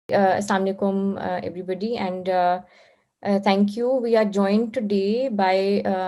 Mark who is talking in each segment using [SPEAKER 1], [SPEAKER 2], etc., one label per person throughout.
[SPEAKER 1] Assalamu alaikum, everybody, and thank you. We are joined today by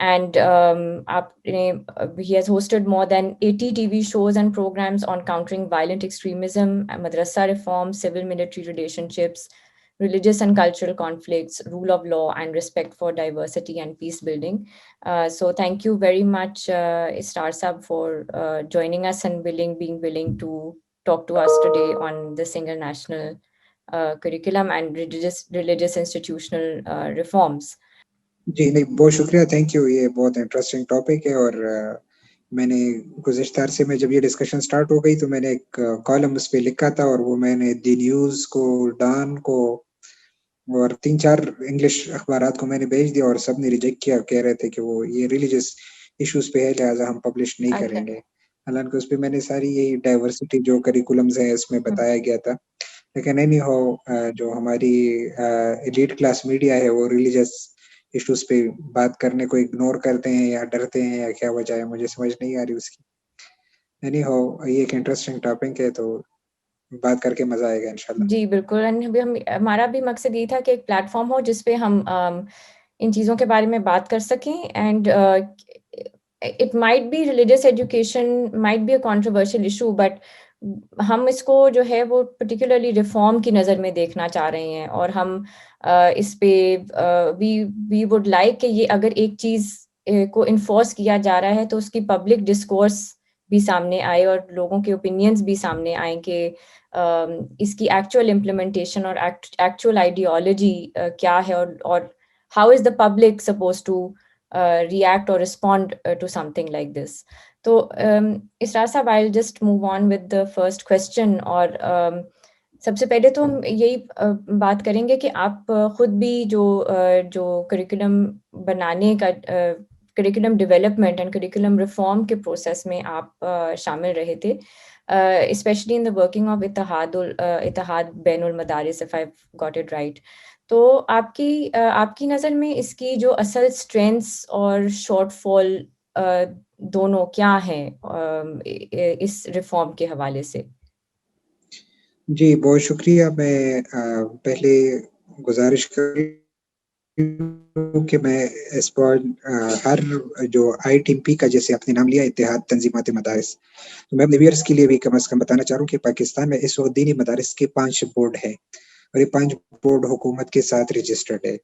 [SPEAKER 1] And he has hosted more than 80 TV shows and programs on countering violent extremism, madrasa reform, civil-military relationships, religious and cultural conflicts, rule of law, and respect for diversity and peace building. So thank you very much, Israr Sahab, for joining us and being willing to talk to us today on the single national curriculum and religious institutional reforms.
[SPEAKER 2] جی نہیں، بہت شکریہ، thank you. یہ بہت interesting topic ہے، اور میں نے گزشتہ عرصے میں جب یہ ڈسکشن سٹارٹ ہو گئی تو میں نے ایک کالم اس پہ لکھا تھا، اور وہ میں نے دی نیوز کو، ڈان کو، اور 3-4 انگلش اخبارات کو میں نے بھیج دیا، اور سب نے ریجیکٹ کیا، کہہ رہے تھے کہ وہ یہ ریلیجس ایشوز پہ ہے، لہٰذا ہم پبلش نہیں کریں گے. حالانکہ اس پہ میں نے ساری یہی ڈائیورسٹی جو کریکولمز ہیں اس میں بتایا گیا تھا. لیکن اینی ہاؤ جو ہماری ایلیٹ کلاس میڈیا ہے وہ ریلیجس ایشوز پہ بات کرنے کو اگنور کرتے ہیں یا ڈرتے ہیں، یا کیا وجہ ہے مجھے سمجھ نہیں آ رہی اس کی. اینی ہاؤ یہ ایک انٹرسٹنگ ٹاپک ہے، تو بات کر کے مزہ آئے گا انشاءاللہ.
[SPEAKER 1] جی بالکل. ہمارا بھی مقصد یہ تھا کہ ایک پلیٹ فارم ہو جس پہ ہم ان چیزوں کے بارے میں بات کر سکیں. And it might be religious education might be a controversial issue, but ہم اس کو جو ہے وہ پرٹیکولرلی ریفارم کی نظر میں دیکھنا چاہ رہے ہیں، اور ہم اس پہ وی وڈ لائک کہ یہ اگر ایک چیز کو انفورس کیا جا رہا ہے تو اس کی پبلک ڈسکورس بھی سامنے آئے اور لوگوں کے اوپینینز بھی سامنے آئیں کہ اس کی ایکچوئل امپلیمنٹیشن اور ایکچوئل آئیڈیالوجی کیا ہے، اور how is the public suppose to react اور respond to something like this. تو اسرار صاحب، I will just move on with the first question. اور سب سے پہلے تو ہم یہی بات کریں گے کہ آپ خود بھی جو کریکولم بنانے کا، curriculum development and curriculum reform کے پروسیس میں آپ شامل رہے تھے، especially in the working of Ittehad Bain ul Madaris, if I got it right. تو آپ کی نظر میں اس کی جو اصل اسٹرینتھس اور شارٹ فال دونوں کیا ہیں اس ریفارم کے حوالے سے؟
[SPEAKER 2] جی بہت شکریہ. میں پہلے گزارش کروں کہ میں اس پر ہر جو ITMP کا جیسے آپ نے نام لیا اتحاد تنظیمات مدارس، تو میں اپنے ویئرس کے لیے بھی کم از کم بتانا چاہ رہا ہوں کہ پاکستان میں اس وقت دینی مدارس کے 5 بورڈ ہیں، اور یہ 5 بورڈ حکومت کے ساتھ رجسٹرڈ ہے.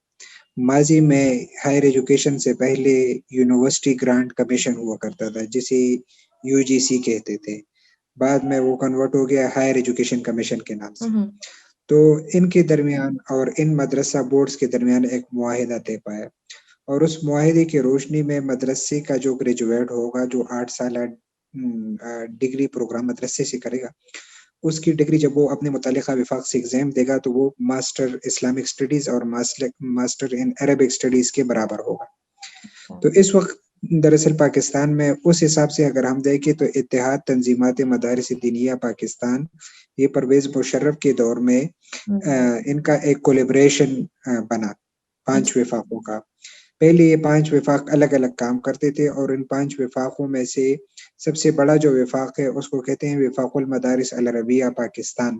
[SPEAKER 2] ماضی میں ہائر ایجوکیشن سے پہلے یونیورسٹی گرانٹ کمیشن ہوا کرتا تھا، جسے UGC کہتے تھے. بعد میں وہ کنورٹ ہو گیا ہائر ایجوکیشن کمیشن کے نام سے. تو ان کے درمیان اور ان مدرسہ بورڈز کے درمیان ایک معاہدہ طے پایا، اور اس معاہدے کی روشنی میں مدرسے کا جو گریجویٹ ہوگا، جو 8 سالہ ڈگری پروگرام مدرسے سے کرے گا، اس کی ڈگری جب وہ اپنے متعلقہ وفاق سے ایگزام دے گا تو وہ ماسٹر اسلامک اسٹڈیز اور ماسٹر ان عربک اسٹڈیز کے برابر ہوگا. تو اس وقت دراصل پاکستان میں اس حساب سے اگر ہم دیکھیں تو اتحاد تنظیمات مدارس دینیہ پاکستان یہ پرویز مشرف کے دور میں ان کا ایک کولیبریشن بنا 5 وفاقوں کا. پہلے یہ 5 وفاق الگ الگ کام کرتے تھے اور ان 5 وفاقوں میں سے سب سے بڑا جو وفاق ہے اس کو کہتے ہیں وفاق المدارس العربیہ پاکستان.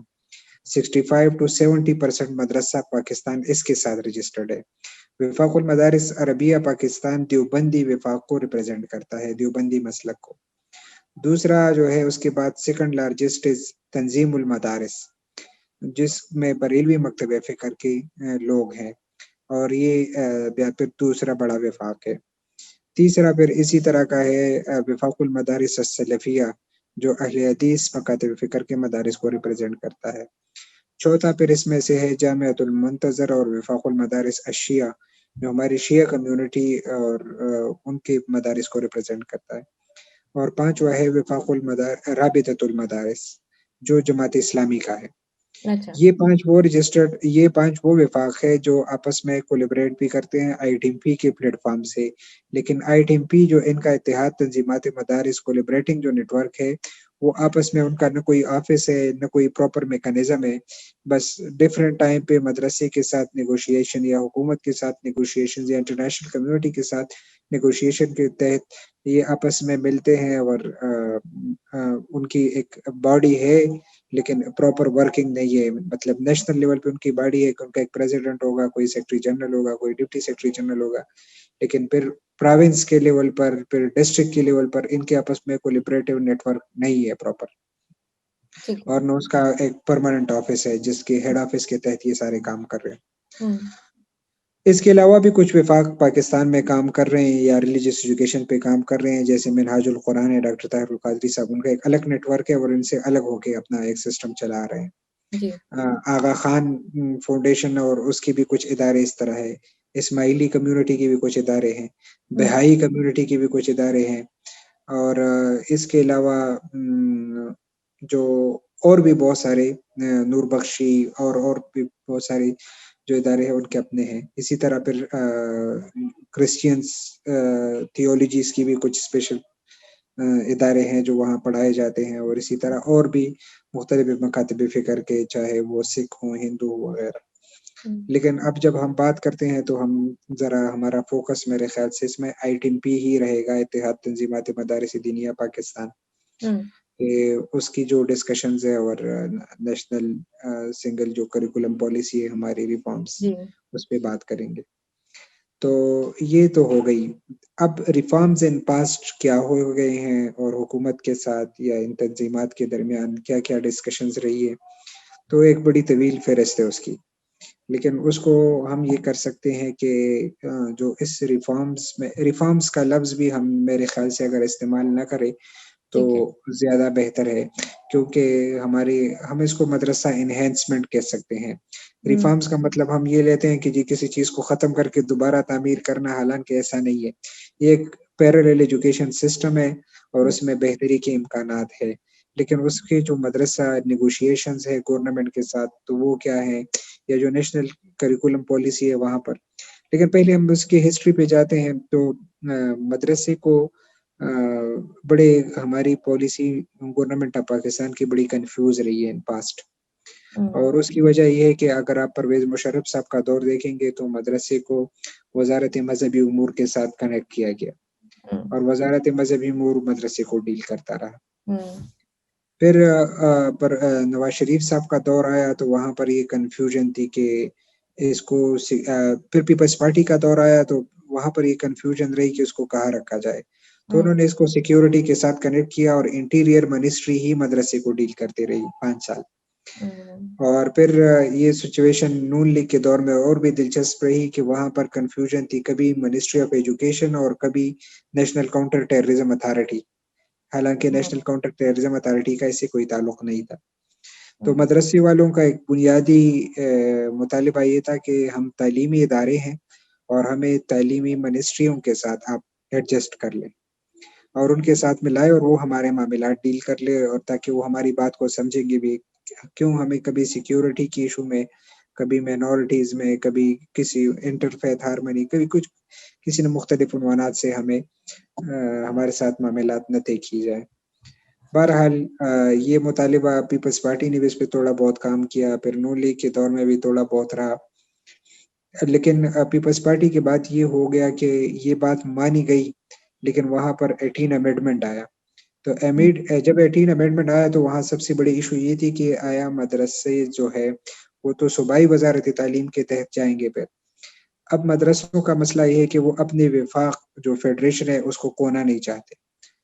[SPEAKER 2] 65 to 70% مدرسہ پاکستان اس کے ساتھ رجسٹرڈ ہے. وفاق المدارس عربیہ پاکستان دیوبندی وفاق کو ریپرزینٹ کرتا ہے، دیوبندی مسلک کو. دوسرا جو ہے اس کے بعد سیکنڈ لارجسٹ تنظیم المدارس جس میں بریلوی مکتب فکر کے لوگ ہیں اور یہ پھر دوسرا بڑا وفاق ہے. تیسرا پھر اسی طرح کا ہے وفاق المدارس السلفیہ جو اہل حدیث مکاتب فکر کے مدارس کو ریپرزینٹ کرتا ہے. چوتھا پھر اس میں سے ہے جامعۃ المنتظر اور وفاق المدارس الشیعہ جو ہماری شیعہ کمیونٹی اور ان کے مدارس کو ریپرزینٹ کرتا ہے. اور پانچواں ہے وفاق رابطۃ المدارس جو جماعت اسلامی کا ہے. یہ 5 وہ رجسٹرڈ، یہ 5 وہ وفاق ہے جو آپس میں کولیبریٹ بھی کرتے ہیں آئی ٹی ایم پی کے پلیٹ فارم سے. لیکن آئی ٹی ایم پی جو ان کا اتحاد تنظیمات مدارس کولیبریٹنگ جو نیٹ ورک ہے وہ آپس میں ان کا نہ کوئی آفس ہے نہ کوئی پراپر میکانزم ہے. بس ڈفرینٹ ٹائم پہ مدرسے کے ساتھ نیگوشیشن یا حکومت کے ساتھ نیگوشیشن یا انٹرنیشنل کمیونٹی کے ساتھ نیگوشیشن کے تحت یہ آپس میں ملتے ہیں اور ان کی ایک باڈی ہے لیکن پراپر ورکنگ نہیں ہے. مطلب نیشنل لیول پہ ان کی باڈی ہے کہ ان کا ایک پریزیڈنٹ ہوگا، کوئی سیکرٹری جنرل ہوگا، کوئی ڈپٹی سیکرٹری جنرل ہوگا، لیکن پھر پروونس کے لیول پر پھر ڈسٹرکٹ کے لیول پر ان کے آپس میں کولیبریٹو نیٹ ورک نہیں ہے پراپر. اور نہ اس کا ایک پرماننٹ آفس ہے جس کے ہیڈ آفس کے تحت یہ سارے کام کر رہے ہیں. اس کے علاوہ بھی کچھ وفاق پاکستان میں کام کر رہے ہیں یا ریلیجیس ایجوکیشن پہ کام کر رہے ہیں جیسے منہاج القرآن ہے ڈاکٹر طاہر القادری صاحب، ان کا ایک الگ نیٹ ورک ہے اور ان سے الگ ہو کے اپنا ایک سسٹم چلا رہے ہیں. آغا خان فاؤنڈیشن اور اس کی بھی کچھ ادارے اس طرح ہے. اسماعیلی کمیونٹی کی بھی کچھ ادارے ہیں، بہائی کمیونٹی کی بھی کچھ ادارے ہیں. اور اس کے علاوہ جو اور بھی بہت سارے نور بخشی اور بھی بہت سارے جو ادارے ہیں ان کے اپنے ہیں. اسی طرح پھر کرسچینس تھیولوجیز کی بھی کچھ اسپیشل ادارے ہیں جو وہاں پڑھائے جاتے ہیں. اور اسی طرح اور بھی مختلف مکاتب فکر کے چاہے وہ سکھ ہوں ہندو وغیرہ. لیکن اب جب ہم بات کرتے ہیں تو ہم ذرا ہمارا فوکس میرے خیال سے اس میں آئی ٹی ایم پی ہی رہے گا، اتحاد تنظیمات مدارس دینیہ پاکستان. اس کی جو ڈسکشنز ہے اور نیشنل سنگل جو کریکولم پالیسی ہے ہماری ریفارمز اس پہ بات کریں گے. تو یہ تو ہو گئی. اب ریفارمز ان پاسٹ کیا ہو گئے ہیں اور حکومت کے ساتھ یا ان تنظیمات کے درمیان کیا کیا ڈسکشنز رہی ہے، تو ایک بڑی طویل فہرست ہے اس کی. لیکن اس کو ہم یہ کر سکتے ہیں کہ جو اس ریفارمز کا لفظ بھی ہم میرے خیال سے اگر استعمال نہ کریں تو زیادہ بہتر ہے، کیونکہ ہم اس کو مدرسہ انہینسمنٹ کہہ سکتے ہیں. ریفارمز کا مطلب ہم یہ لیتے ہیں کہ جی کسی چیز کو ختم کر کے دوبارہ تعمیر کرنا، حالانکہ ایسا نہیں ہے. یہ ایک پیرالل ایجوکیشن سسٹم ہے اور اس میں بہتری کے امکانات ہے، لیکن اس کے جو مدرسہ نیگوشیشنز ہے گورنمنٹ کے ساتھ تو وہ کیا ہے، یا جو نیشنل کریکولم پالیسی ہے وہاں پر. لیکن پہلے ہم اس کی ہسٹری پہ جاتے ہیں تو مدرسے کو بڑے ہماری پالیسی گورنمنٹ آف پاکستان کی بڑی کنفیوز رہی ہے ان پاسٹ. اور اس کی وجہ یہ ہے کہ اگر آپ پرویز مشرف صاحب کا دور دیکھیں گے تو مدرسے کو وزارت مذہبی امور کے ساتھ کنیکٹ کیا گیا اور وزارت مذہبی امور مدرسے کو ڈیل کرتا رہا. پھر نواز شریف صاحب کا دور آیا تو وہاں پر یہ کنفیوژن تھی کہ اس کو، پھر پیپلز پارٹی کا دور آیا تو وہاں پر یہ کنفیوژن رہی کہ اس کو کہاں رکھا جائے. تو انہوں نے اس کو سیکیورٹی کے ساتھ کنیکٹ کیا اور انٹیریئر منسٹری ہی مدرسے کو ڈیل کرتے رہی 5 سال. اور پھر یہ سچویشن نون لیگ کے دور میں اور بھی دلچسپ رہی کہ وہاں پر کنفیوژن تھی، کبھی منسٹری آف ایجوکیشن اور کبھی نیشنل کاؤنٹر ٹیررزم اتھارٹی، حالانکہ نیشنل کاؤنٹر ٹیررزم اتھارٹی کا اس سے کوئی تعلق نہیں تھا. تو مدرسے والوں کا ایک بنیادی مطالبہ یہ تھا کہ ہم تعلیمی ادارے ہیں اور ہمیں تعلیمی منسٹریوں کے ساتھ آپ ایڈجسٹ کر لیں اور ان کے ساتھ ملائے اور وہ ہمارے معاملات ڈیل کر لے، اور تاکہ وہ ہماری بات کو سمجھیں گے بھی. کیوں ہمیں کبھی سیکیورٹی کی ایشو میں، کبھی مائنورٹیز میں، کبھی کسی انٹرفیتھ ہارمنی، کبھی کچھ کسی نے مختلف عنوانات سے ہمیں ہمارے ساتھ معاملات نہ طے کی جائے. بہرحال یہ مطالبہ پیپلز پارٹی نے بھی اس پہ تھوڑا بہت کام کیا, پھر نون لیگ کے دور میں بھی تھوڑا بہت رہا, لیکن پیپلز پارٹی کے بعد یہ ہو گیا کہ یہ بات مانی گئی, لیکن وہاں پر 18 امینڈمنٹ آیا. تو جب 18 امینڈمنٹ آیا تو وہاں سب سے بڑی ایشو یہ تھی کہ آیا مدرسے جو ہے وہ تو صوبائی وزارت تعلیم کے تحت جائیں گے. پھر اب مدرسوں کا مسئلہ یہ ہے کہ وہ اپنے وفاق جو فیڈریشن ہے اس کو کونا نہیں چاہتے,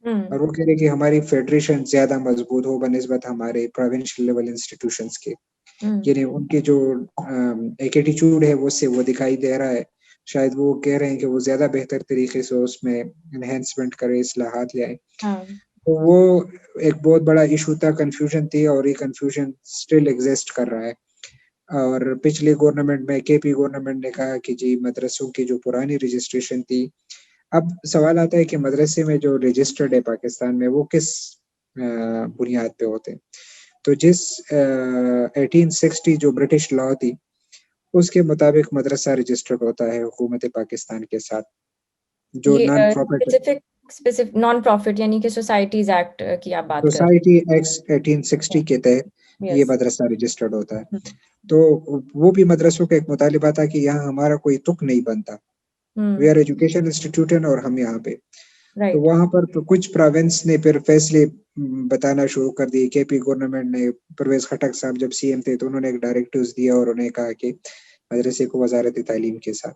[SPEAKER 2] اور وہ کہہ رہے کہ ہماری فیڈریشن زیادہ مضبوط ہو بنسبت ہمارے پروونشل لیول انسٹیٹیوشنز کے. یعنی ان کے جو ایک ایٹیچیوڈ ہے وہ سے وہ دکھائی دے رہا ہے. شاید وہ کہہ رہے ہیں کہ وہ زیادہ بہتر طریقے سے اس میں انہینسمنٹ کرے, اصلاحات لے آئے. تو وہ ایک بہت بڑا ایشو تھا, کنفیوژن تھی, اور یہ کنفیوژن اسٹل ایگزسٹ کر رہا ہے. اور پچھلی گورنمنٹ میں کے پی گورنمنٹ نے کہا کہ جی مدرسوں کی جو پرانی رجسٹریشن تھی, اب سوال آتا ہے کہ مدرسے میں جو رجسٹرڈ ہے پاکستان میں وہ کس بنیاد پہ ہوتے ہیں. تو جس 1860 جو برٹش لا تھی اس کے مطابق مدرسہ رجسٹرڈ ہوتا ہے حکومت پاکستان کے ساتھ. جو نان پروفٹ
[SPEAKER 1] نان پروفٹ یعنی کہ سوسائٹیز ایکٹ کی آپ بات کر رہے
[SPEAKER 2] سوسائٹی ایکٹ 1860 کے تحت یہ مدرسہ رجسٹرڈ ہوتا ہے. تو وہ بھی مدرسوں کا ایک مطالبہ تھا کہ یہاں ہمارا کوئی تک نہیں بنتا, وی آر ایجوکیشن انسٹیٹیوٹ اور ہم یہاں پہ. تو وہاں پر کچھ پروونس نے پھر فیصلے بتانا شروع کر دی. کے پی گورنمنٹ نے, پرویز خٹک صاحب جب سی ایم تھے تو انہوں نے ایک ڈائریکٹیوز دیا اور انہیں کہا کہ مدرسے کو وزارت تعلیم کے ساتھ.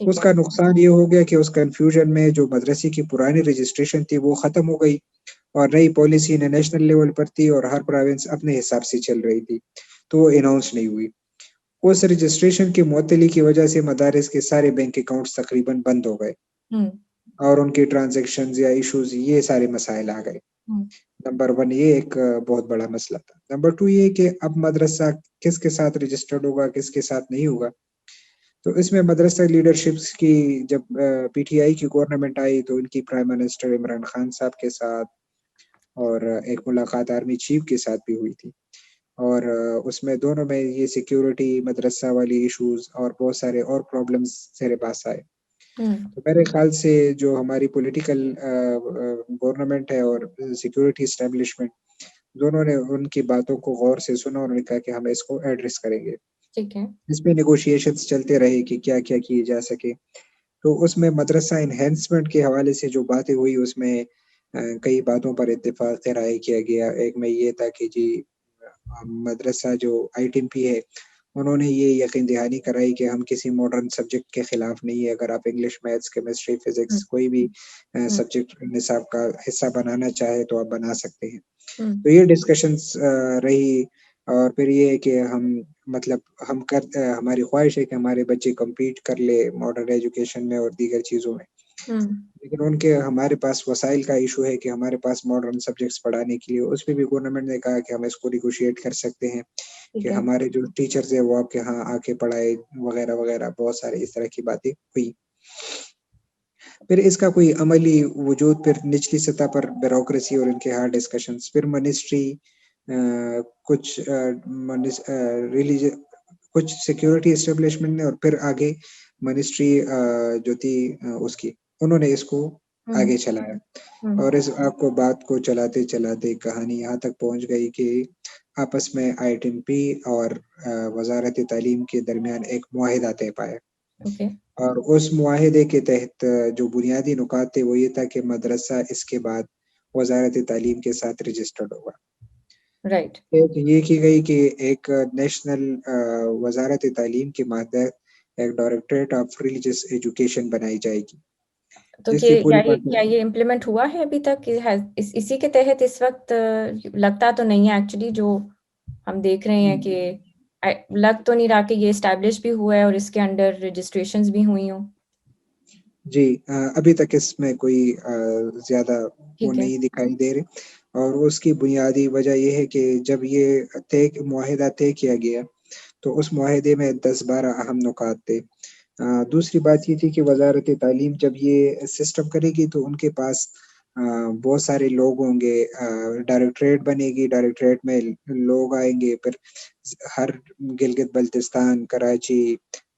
[SPEAKER 2] اس کا نقصان یہ ہو گیا کہ اس کنفیوژن میں جو مدرسے کی پرانی رجسٹریشن تھی وہ ختم ہو گئی, اور نئی پالیسی نے نیشنل لیول پر تھی اور ہر پروونس اپنے حساب سے چل رہی تھی, تو وہ اناؤنس نہیں ہوئی. اس رجسٹریشن کی معطلی کی وجہ سے مدارس کے سارے بینک اکاؤنٹس تقریباً بند ہو گئے, اور ان کی ٹرانزیکشنز یا ایشوز یہ سارے مسائل آ گئے. نمبر 1 یہ ایک بہت بڑا مسئلہ تھا. نمبر 2 یہ کہ اب مدرسہ کس کے ساتھ رجسٹرڈ ہوگا, کس کے ساتھ نہیں ہوگا. تو اس میں مدرسہ لیڈرشپس کی جب پی ٹی آئی کی گورنمنٹ آئی تو ان کی پرائم منسٹر عمران خان صاحب کے ساتھ اور ایک ملاقات آرمی چیف کے ساتھ بھی ہوئی تھی, اور اس میں دونوں میں یہ سیکیورٹی, مدرسہ والی ایشوز اور بہت سارے اور پرابلمز میرے پاس آئے. تو میرے خیال سے جو ہماری پولیٹیکل گورنمنٹ ہے اور سیکیورٹی اسٹیبلشمنٹ دونوں نے ان کی باتوں کو غور سے سنا اور انہوں نے کہا کہ ہم اس کو ایڈریس کریں گے. اس پہ نیگوشیشنز چلتے رہے کہ کیا کیا کیے جا سکے. تو اس میں مدرسہ انہینسمنٹ کے حوالے سے جو باتیں ہوئی اس میں کئی باتوں پر اتفاق رائے کیا گیا. ایک میں یہ تھا کہ جی مدرسہ جو آئی ٹی ایم پی ہے انہوں نے یہ یقین دہانی کرائی کہ ہم کسی ماڈرن سبجیکٹ کے خلاف نہیں ہے. اگر آپ انگلش, میتھس, کیمسٹری, فزکس کوئی بھی سبجیکٹ نصاب کا حصہ بنانا چاہے تو آپ بنا سکتے ہیں. تو یہ ڈسکشنز رہی, اور پھر یہ ہے کہ ہماری خواہش ہے کہ ہمارے بچے کمپیٹ کر لے ماڈرن ایجوکیشن میں اور دیگر چیزوں میں, لیکن ان کے ہمارے پاس وسائل کا ایشو ہے کہ ہمارے پاس ماڈرن سبجیکٹس پڑھانے کے لیے. اس پہ بھی گورنمنٹ نے کہا کہ ہم اس کو نیگوشیٹ کر سکتے ہیں کہ ہمارے جو ٹیچرز ہیں وہ آپ کے ہاں آ کے پڑھائے وغیرہ وغیرہ, بہت سارے اس طرح کی باتیں ہوئی. پھر اس کا کوئی عملی وجود, پھر نچلی سطح پر بیوروکریسی اور ان کے ہارڈ ڈسکشنز, پھر منسٹری کچھ سیکیورٹی اسٹیبلشمنٹ نے, اور پھر آگے منسٹری جو تھی اس کی انہوں نے اس کو آگے چلایا. اور اس بات کو چلاتے چلاتے کہانی یہاں تک پہنچ گئی کہ آپس میں آئی ٹی ایم پی اور وزارت تعلیم کے درمیان ایک معاہدہ طے پایا. اور اس معاہدے کے تحت جو بنیادی نکات تھے وہ یہ تھا کہ مدرسہ اس کے بعد وزارت تعلیم کے ساتھ رجسٹرڈ ہوگا. یہ کی گئی کہ ایک نیشنل وزارت تعلیم کے ماتحت ایک ڈائریکٹریٹ آف ریلیجس ایجوکیشن بنائی جائے گی.
[SPEAKER 1] تو کیا یہ امپلیمنٹ ہوا ہے ابھی تک؟ اسی کے تحت اس وقت لگتا تو نہیں ہے ایکچولی, جو ہم دیکھ رہے ہیں کہ لگ تو نہیں رہا کہ یہ اسٹیبلش بھی ہوا ہے اور اس کے انڈر رجسٹریشنز بھی ہوئی ہوں.
[SPEAKER 2] جی ابھی تک اس میں کوئی زیادہ وہ نہیں دکھائی دے رہے, اور اس کی بنیادی وجہ یہ ہے کہ جب یہ معاہدہ طے کیا گیا تو اس معاہدے میں 10-12 اہم نکات تھے. دوسری بات یہ تھی کہ وزارت تعلیم جب یہ سسٹم کرے گی تو ان کے پاس بہت سارے لوگ ہوں گے, ڈائریکٹریٹ بنے گی, ڈائریکٹریٹ میں لوگ آئیں گے, پھر ہر گلگت بلتستان, کراچی,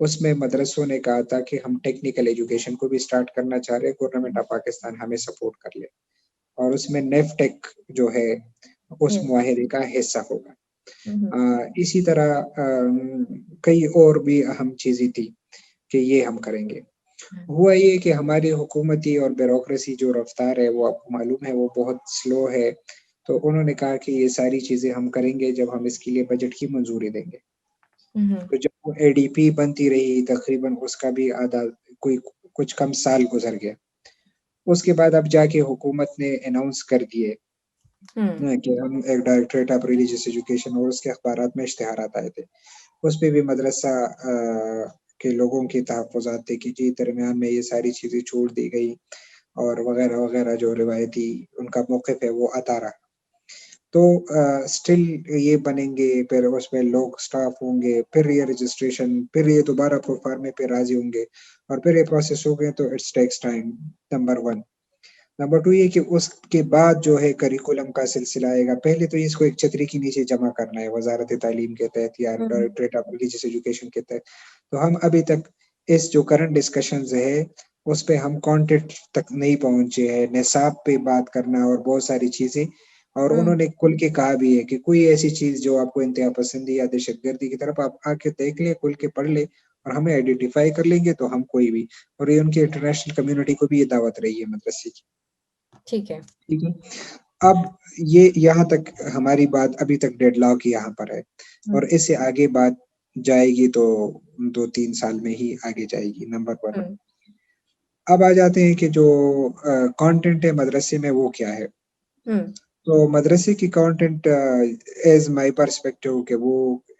[SPEAKER 2] اس میں مدرسوں نے کہا تھا کہ ہم ٹیکنیکل ایجوکیشن کو بھی سٹارٹ کرنا چاہ رہے ہیں، گورنمنٹ آف پاکستان ہمیں سپورٹ کر لے، اور اس میں نیفٹیک جو ہے اس
[SPEAKER 1] Yes.
[SPEAKER 2] معاہدے کا حصہ ہوگا۔
[SPEAKER 1] Mm-hmm.
[SPEAKER 2] اسی طرح کئی اور بھی اہم چیزیں تھی کہ یہ ہم کریں گے۔ ہوا یہ کہ ہماری حکومتی اور بیوروکریسی جو رفتار ہے وہ آپ کو معلوم ہے وہ بہت سلو ہے، تو انہوں نے کہا کہ یہ ساری چیزیں ہم کریں گے جب ہم اس کے لیے بجٹ کی منظوری دیں گے۔
[SPEAKER 1] Mm-hmm.
[SPEAKER 2] تو جب وہ اے ڈی پی بنتی رہی تقریباً اس کا بھی آدھا کوئی کچھ کم سال گزر گیا، اس کے بعد اب جا کے حکومت نے اناؤنس کر دیے کہ ہم ایک ڈائریکٹریٹ آف ریلیجیس ایجوکیشن، اور اس کے اخبارات میں اشتہارات آئے تھے، اس پہ بھی مدرسہ کے لوگوں کی تحفظات تھے کہ جی درمیان میں یہ ساری چیزیں چھوڑ دی گئی اور وغیرہ وغیرہ، جو روایتی ان کا موقف ہے وہ آتا رہا۔ تو اسٹل یہ بنیں گے، پھر اس میں لوگ سٹاف ہوں گے، پھر یہ رجسٹریشن، پھر یہ دوبارہ پروفارمے پہ راضی ہوں گے، اور پھر یہ پروسیس ہو گئے، تو it's tax time, number 1۔ Number 2 یہ کہ اس کے بعد جو ہے کریکولم کا سلسلہ آئے گا۔ پہلے تو اس کو ایک چھتری کے نیچے جمع کرنا ہے وزارت تعلیم کے تحت یا ڈائریکٹریٹ آف ریلیجیس ایجوکیشن کے تحت۔ تو ہم ابھی تک اس جو کرنٹ ڈسکشنز ہے اس پہ ہم کانٹینٹ تک نہیں پہنچے ہیں، نصاب پہ بات کرنا اور بہت ساری چیزیں، اور انہوں نے کھل کے کہا بھی ہے کہ کوئی ایسی چیز جو آپ کو انتہا پسندی یا دہشت گردی کی طرف آپ آ کے دیکھ لیں، کھل کے پڑھ لیں اور ہمیں آئیڈینٹیفائی کر لیں گے تو ہم کوئی بھی، اور یہ ان کی انٹرنیشنل کمیونٹی کو بھی یہ دعوت رہی ہے مدرسے کی۔
[SPEAKER 1] ٹھیک ہے،
[SPEAKER 2] ٹھیک ہے، اب یہ یہاں تک ہماری بات ابھی تک ڈیڈ لاک یہاں پر ہے، اور اس سے آگے بات جائے گی تو 2-3 سال میں ہی آگے جائے گی، نمبر 1۔ اب آ جاتے ہیں کہ جو کانٹینٹ ہے مدرسے میں وہ کیا ہے۔ تو مدرسے کی کانٹینٹ ایز مائی پرسپیکٹو کہ وہ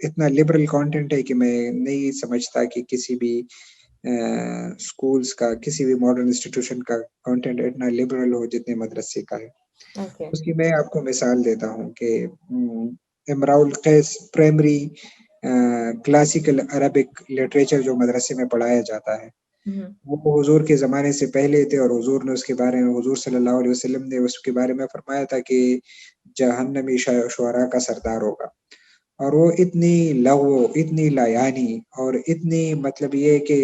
[SPEAKER 2] اتنا لبرل کانٹینٹ ہے کہ میں نہیں سمجھتا کہ کسی بھی اسکولس کا، کسی بھی ماڈرن انسٹیٹیوشن کا کانٹینٹ اتنا لبرل ہو جتنے مدرسے کا ہے۔ اس کی میں آپ کو مثال دیتا ہوں کہ امراء القیس پرائمری کلاسیکل عربک لٹریچر جو مدرسے میں پڑھایا جاتا ہے، وہ حضور کے زمانے سے پہلے تھے، اور حضور نے اس کے بارے میں، حضور صلی اللہ علیہ وسلم نے اس کے بارے میں فرمایا تھا کہ جہنمی شعراء کا سردار ہوگا، اور وہ اتنی لغو، اتنی لایانی، اور اتنی مطلب یہ کہ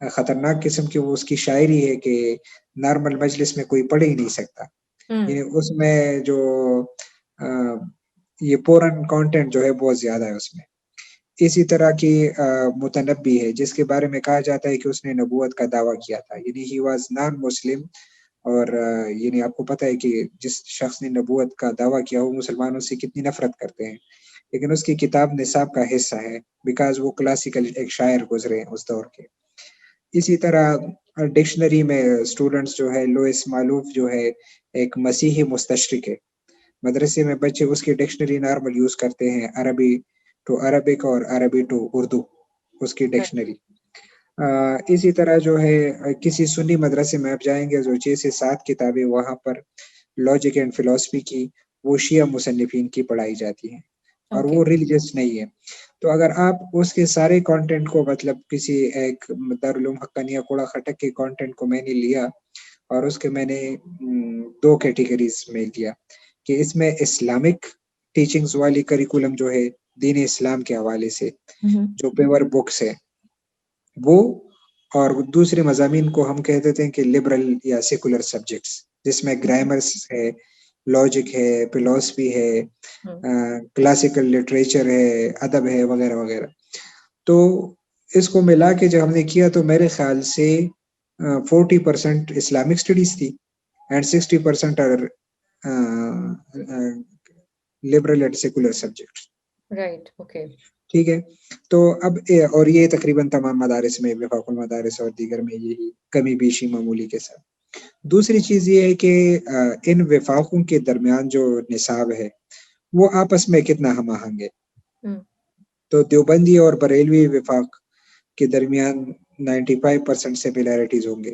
[SPEAKER 2] خطرناک قسم کی وہ اس کی شاعری ہے کہ نارمل مجلس میں کوئی پڑھ ہی نہیں سکتا۔ یعنی اس میں جو یہ پورن کانٹینٹ جو ہے بہت زیادہ ہے اس میں۔ اسی طرح کی متنبی ہے جس کے بارے میں کہا جاتا ہے کہ اس نے نبوت کا دعویٰ کیا تھا، یعنی ہی واز نان مسلم، اور یعنی آپ کو پتہ ہے کہ جس شخص نے نبوت کا دعویٰ کیا وہ مسلمانوں سے کتنی نفرت کرتے ہیں، لیکن اس کی کتاب نصاب کا حصہ ہے بیکاز وہ کلاسیکل ایک شاعر گزرے ہیں اس دور کے۔ اسی طرح ڈکشنری میں اسٹوڈنٹس جو ہے، لوئس مالوف جو ہے ایک مسیحی مستشرق ہے، مدرسے میں بچے اس کی ڈکشنری نارمل یوز کرتے ہیں، عربی ٹو عربک اور عربی ٹو اردو، اس کی ڈکشنری۔ اسی طرح جو ہے کسی سنی مدرسے میں آپ جائیں گے جو 6 سے 7 کتابیں وہاں پر لاجک اینڈ فلسفی کی، وہ شیعہ مصنفین کی پڑھائی جاتی ہیں، اور وہ ریلیجس نہیں ہے۔ تو اگر آپ اس کے سارے کانٹینٹ کو، مطلب کسی ایک دارالعلوم حقانیہ کوڑا خٹک کے کانٹینٹ کو میں نے لیا اور اس کے میں نے 2 کیٹیگریز میں لیا کہ اس میں اسلامک ٹیچنگز والی کریکولم جو ہے دین اسلام کے حوالے سے جو پیور بکس ہے وہ، اور دوسرے مضامین کو ہم کہہ دیتے ہیں کہ لبرل یا سیکولر سبجیکٹس، جس میں گرامرس ہے، لاجک ہے، فلسفی ہے، کلاسیکل لٹریچر ہے، ادب ہے، وغیرہ وغیرہ۔ تو اس کو ملا کے جب ہم نے کیا تو میرے خیال سے 40% اسلامک اسٹڈیز تھی and 60% liberal and secular subject.
[SPEAKER 1] Right, okay,
[SPEAKER 2] ٹھیک ہے، تو اب اور یہ تقریباً تمام مدارس میں، وفاق المدارس اور دیگر میں یہی کمی بیشی معمولی کے ساتھ۔ دوسری چیز یہ ہے کہ ان وفاقوں کے درمیان جو نصاب ہے وہ آپس میں کتنا ہم آہنگ ہے۔ تو دیوبندی اور بریلوی وفاق کے درمیان 95% سملیرٹیز ہوں گے،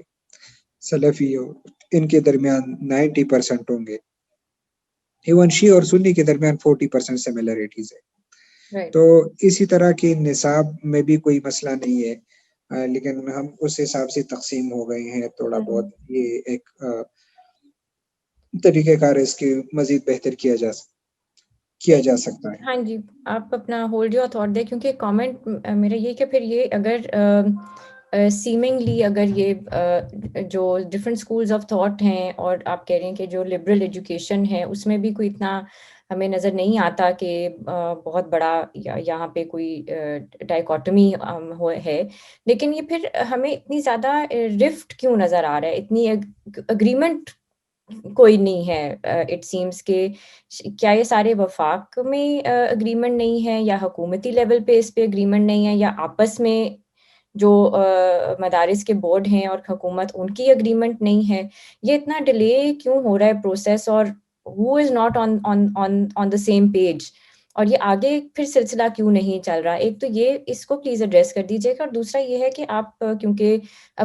[SPEAKER 2] سلفی ان کے درمیان 90% ہوں گے، ایون شیعہ اور سنی کے درمیان 40% سملیرٹیز ہے۔ تو اسی طرح کے نصاب میں بھی کوئی مسئلہ نہیں ہے، لیکن ہم اس حساب سے تقسیم ہو گئے ہیں تھوڑا بہت، یہ ایک طریقہ کار ہے اس کی مزید بہتر کیا جا سکتا۔ کیا جا سکتا ہے؟
[SPEAKER 1] ہاں جی، آپ اپنا ہولڈ یور تھاٹ دیں، کیونکہ کامنٹ میرا یہ کہ پھر یہ اگر سیمنگلی اگر یہ جو ڈفرینٹ اسکولز آف تھاٹ ہیں، اور آپ کہہ رہے ہیں کہ جو لبرل ایجوکیشن ہے اس میں بھی کوئی اتنا ہمیں نظر نہیں آتا کہ بہت بڑا یہاں پہ کوئی ڈائیکاٹمی ہے، لیکن یہ پھر ہمیں اتنی زیادہ رفٹ کیوں نظر آ رہا ہے، اتنی اگریمنٹ کوئی نہیں ہے اٹ سیمس کہ کیا یہ سارے وفاق میں اگریمنٹ نہیں ہے، یا حکومتی لیول پہ اس پہ اگریمنٹ نہیں ہے، یا آپس میں جو مدارس کے بورڈ ہیں اور حکومت ان کی اگریمنٹ نہیں ہے؟ یہ اتنا ڈیلے کیوں ہو رہا ہے پروسیس، اور who is not on the same page, اور یہ آگے پھر سلسلہ کیوں نہیں چل رہا؟ ایک تو یہ اس کو پلیز ایڈریس کر دیجیے گا، اور دوسرا یہ ہے کہ آپ کیونکہ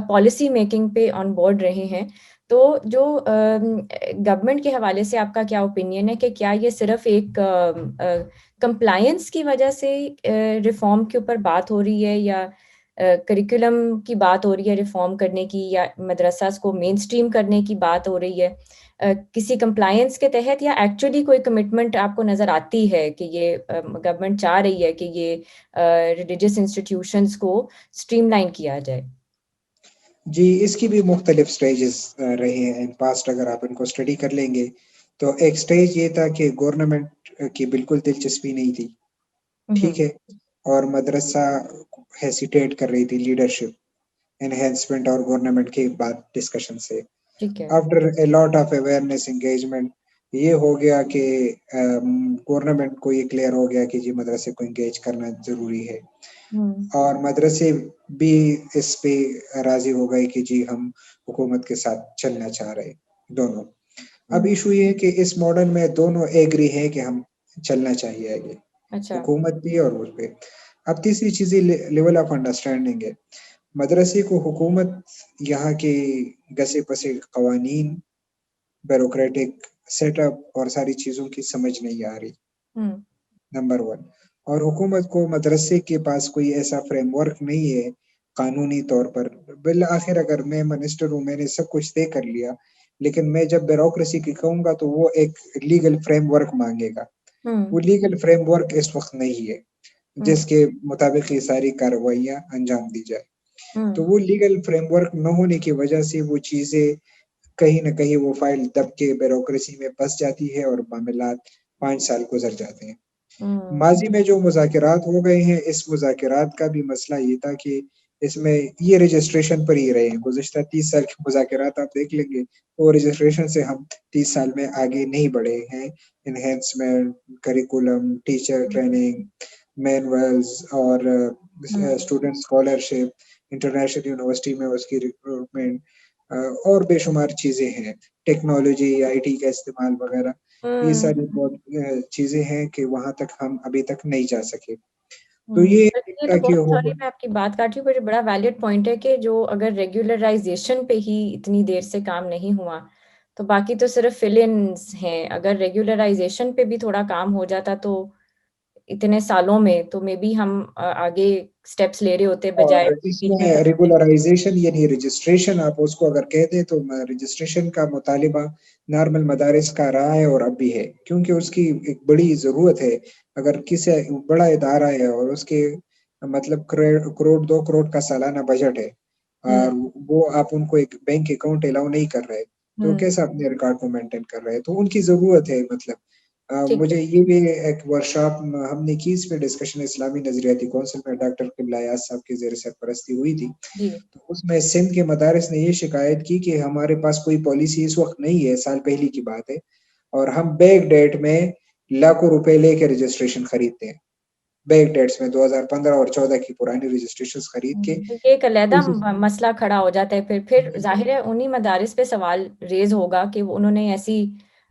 [SPEAKER 1] پالیسی میکنگ پہ آن بورڈ رہے ہیں، تو جو گورنمنٹ کے حوالے سے آپ کا کیا اوپینین ہے کہ کیا یہ صرف ایک کمپلائنس کی وجہ سے ریفارم کے اوپر بات ہو رہی ہے، یا کریکولم کی بات ہو رہی ہے ریفارم کرنے کی، یا مدرسہ کو مین اسٹریم کرنے کی بات ہو رہی ہے کسی کمپلائنس کے تحت، یا ایکچولی کوئی کمٹمنٹ آپ کو نظر آتی ہے کہ یہ گورنمنٹ چاہ رہی ہے کہ یہ ریلیجیس انسٹیٹیوشنز کو اسٹریم لائن کیا جائے؟
[SPEAKER 2] جی، اس کی بھی مختلف سٹیجز رہے ہیں ان پاسٹ، اگر آپ ان کو اسٹڈی کر لیں گے تو ایک سٹیج یہ تھا کہ گورنمنٹ کی بالکل دلچسپی نہیں تھی، ٹھیک ہے، اور مدرسہ ہیسیٹیٹ کر رہی تھی لیڈرشپ انہینسمنٹ اور گورنمنٹ کی بات ڈسکشن سے.
[SPEAKER 1] ٹھیک ہے.
[SPEAKER 2] After a lot of awareness engagement یہ ہو گیا کہ گورنمنٹ کو یہ کلیئر ہو گیا کہ جی مدرسے کو انگیج کرنا ضروری ہے، اور مدرسے بھی اس پہ راضی ہو گئے کہ جی ہم حکومت کے ساتھ چلنا چاہ رہے دونوں. اب ایشو یہ ہے کہ اس ماڈل میں دونوں ایگری ہیں کہ ہم چلنا چاہیے آگے، حکومت بھی اور اس پہ. اب تیسری چیز لیول آف انڈرسٹینڈنگ ہے. مدرسے کو حکومت یہاں کے گسے پسے قوانین، بیوروکریٹک سیٹ اپ اور ساری چیزوں کی سمجھ نہیں آ رہی، نمبر 1. اور حکومت کو مدرسے کے پاس کوئی ایسا فریم ورک نہیں ہے قانونی طور پر. بالآخر اگر میں منسٹر ہوں، میں نے سب کچھ طے کر لیا، لیکن میں جب بیوروکریسی کی کہوں گا تو وہ ایک لیگل فریم ورک مانگے گا. وہ لیگل فریم ورک اس وقت نہیں ہے جس کے مطابق یہ ساری کارروائیاں انجام دی جائے. تو وہ لیگل فریم ورک نہ ہونے کی وجہ سے وہ چیزیں کہیں نہ کہیں وہ فائل دب کے بیوروکریسی میں پھنس جاتی ہے اور معاملات 5 سال گزر جاتے ہیں. ماضی میں جو مذاکرات ہو گئے ہیں، اس مذاکرات کا بھی مسئلہ یہ تھا کہ اس میں یہ رجسٹریشن پر ہی رہے ہیں. گزشتہ 30 سال کے مذاکرات آپ دیکھ لیں گے، وہ رجسٹریشن سے ہم 30 سال میں آگے نہیں بڑھے ہیں. Enhancement, curriculum, teacher training, manuals اور اسٹوڈنٹ اسکالرشپ، انٹرنیشنل یونیورسٹی میں اس کی ریکروٹمنٹ، اور بے شمار چیزیں ہیں، ٹیکنالوجی، آئی ٹی کا استعمال وغیرہ. یہ ساری بہت چیزیں ہیں کہ وہاں تک ہم ابھی تک نہیں جا سکے. تو یہ
[SPEAKER 1] تو بہت سوری میں آپ کی بات کاٹ رہی ہوں، بڑا ویلڈ پوائنٹ ہے کہ جو اگر ریگولرائزیشن پہ ہی اتنی دیر سے کام نہیں ہوا تو باقی تو صرف فل انز ہیں. اگر ریگولرائزیشن پہ بھی تھوڑا کام ہو جاتا تو اتنے سالوں میں تو مے بی ہم آگے سٹیپس لے رہے ہوتے بجائے.
[SPEAKER 2] اور اس میں ریگولرائزیشن یعنی رجسٹریشن آپ اس کو اگر کہہ دیں تو رجسٹریشن کا مطالبہ نارمل مدارس کا رہا ہے اور اب بھی ہے، کیونکہ اس کی ایک بڑی ضرورت ہے. اگر کسی بڑا ادارہ ہے اور اس کے مطلب کروڑ 2 کروڑ کا سالانہ بجٹ ہے اور وہ آپ ان کو ایک بینک اکاؤنٹ الاؤ نہیں کر رہے تو کیسا اپنے ریکارڈ کو مینٹین کر رہے ہیں؟ تو ان کی ضرورت ہے. مطلب مجھے یہ بھی ایک ورکشاپ ہم نے کی، اس پہ ڈسکشن اسلامی نظریاتی کونسل میں ڈاکٹر قبلہ ایاز صاحب کے زیر سرپرستی ہوئی تھی. تو اس میں سندھ کے مدارس نے یہ شکایت کی کہ ہمارے پاس کوئی پالیسی اس وقت نہیں ہے، سال پہلی کی بات ہے، اور ہم بیک ڈیٹ میں لاکھوں روپے لے کے رجسٹریشن خریدتے ہیں. بیک ڈیٹس میں 2015 اور 14 کی پرانی رجسٹریشن خرید کے.
[SPEAKER 1] ایک علیحدہ مسئلہ کھڑا ہو جاتا ہے. پھر ظاہر ہے انہی مدارس پہ سوال ریز ہوگا کہ انہوں نے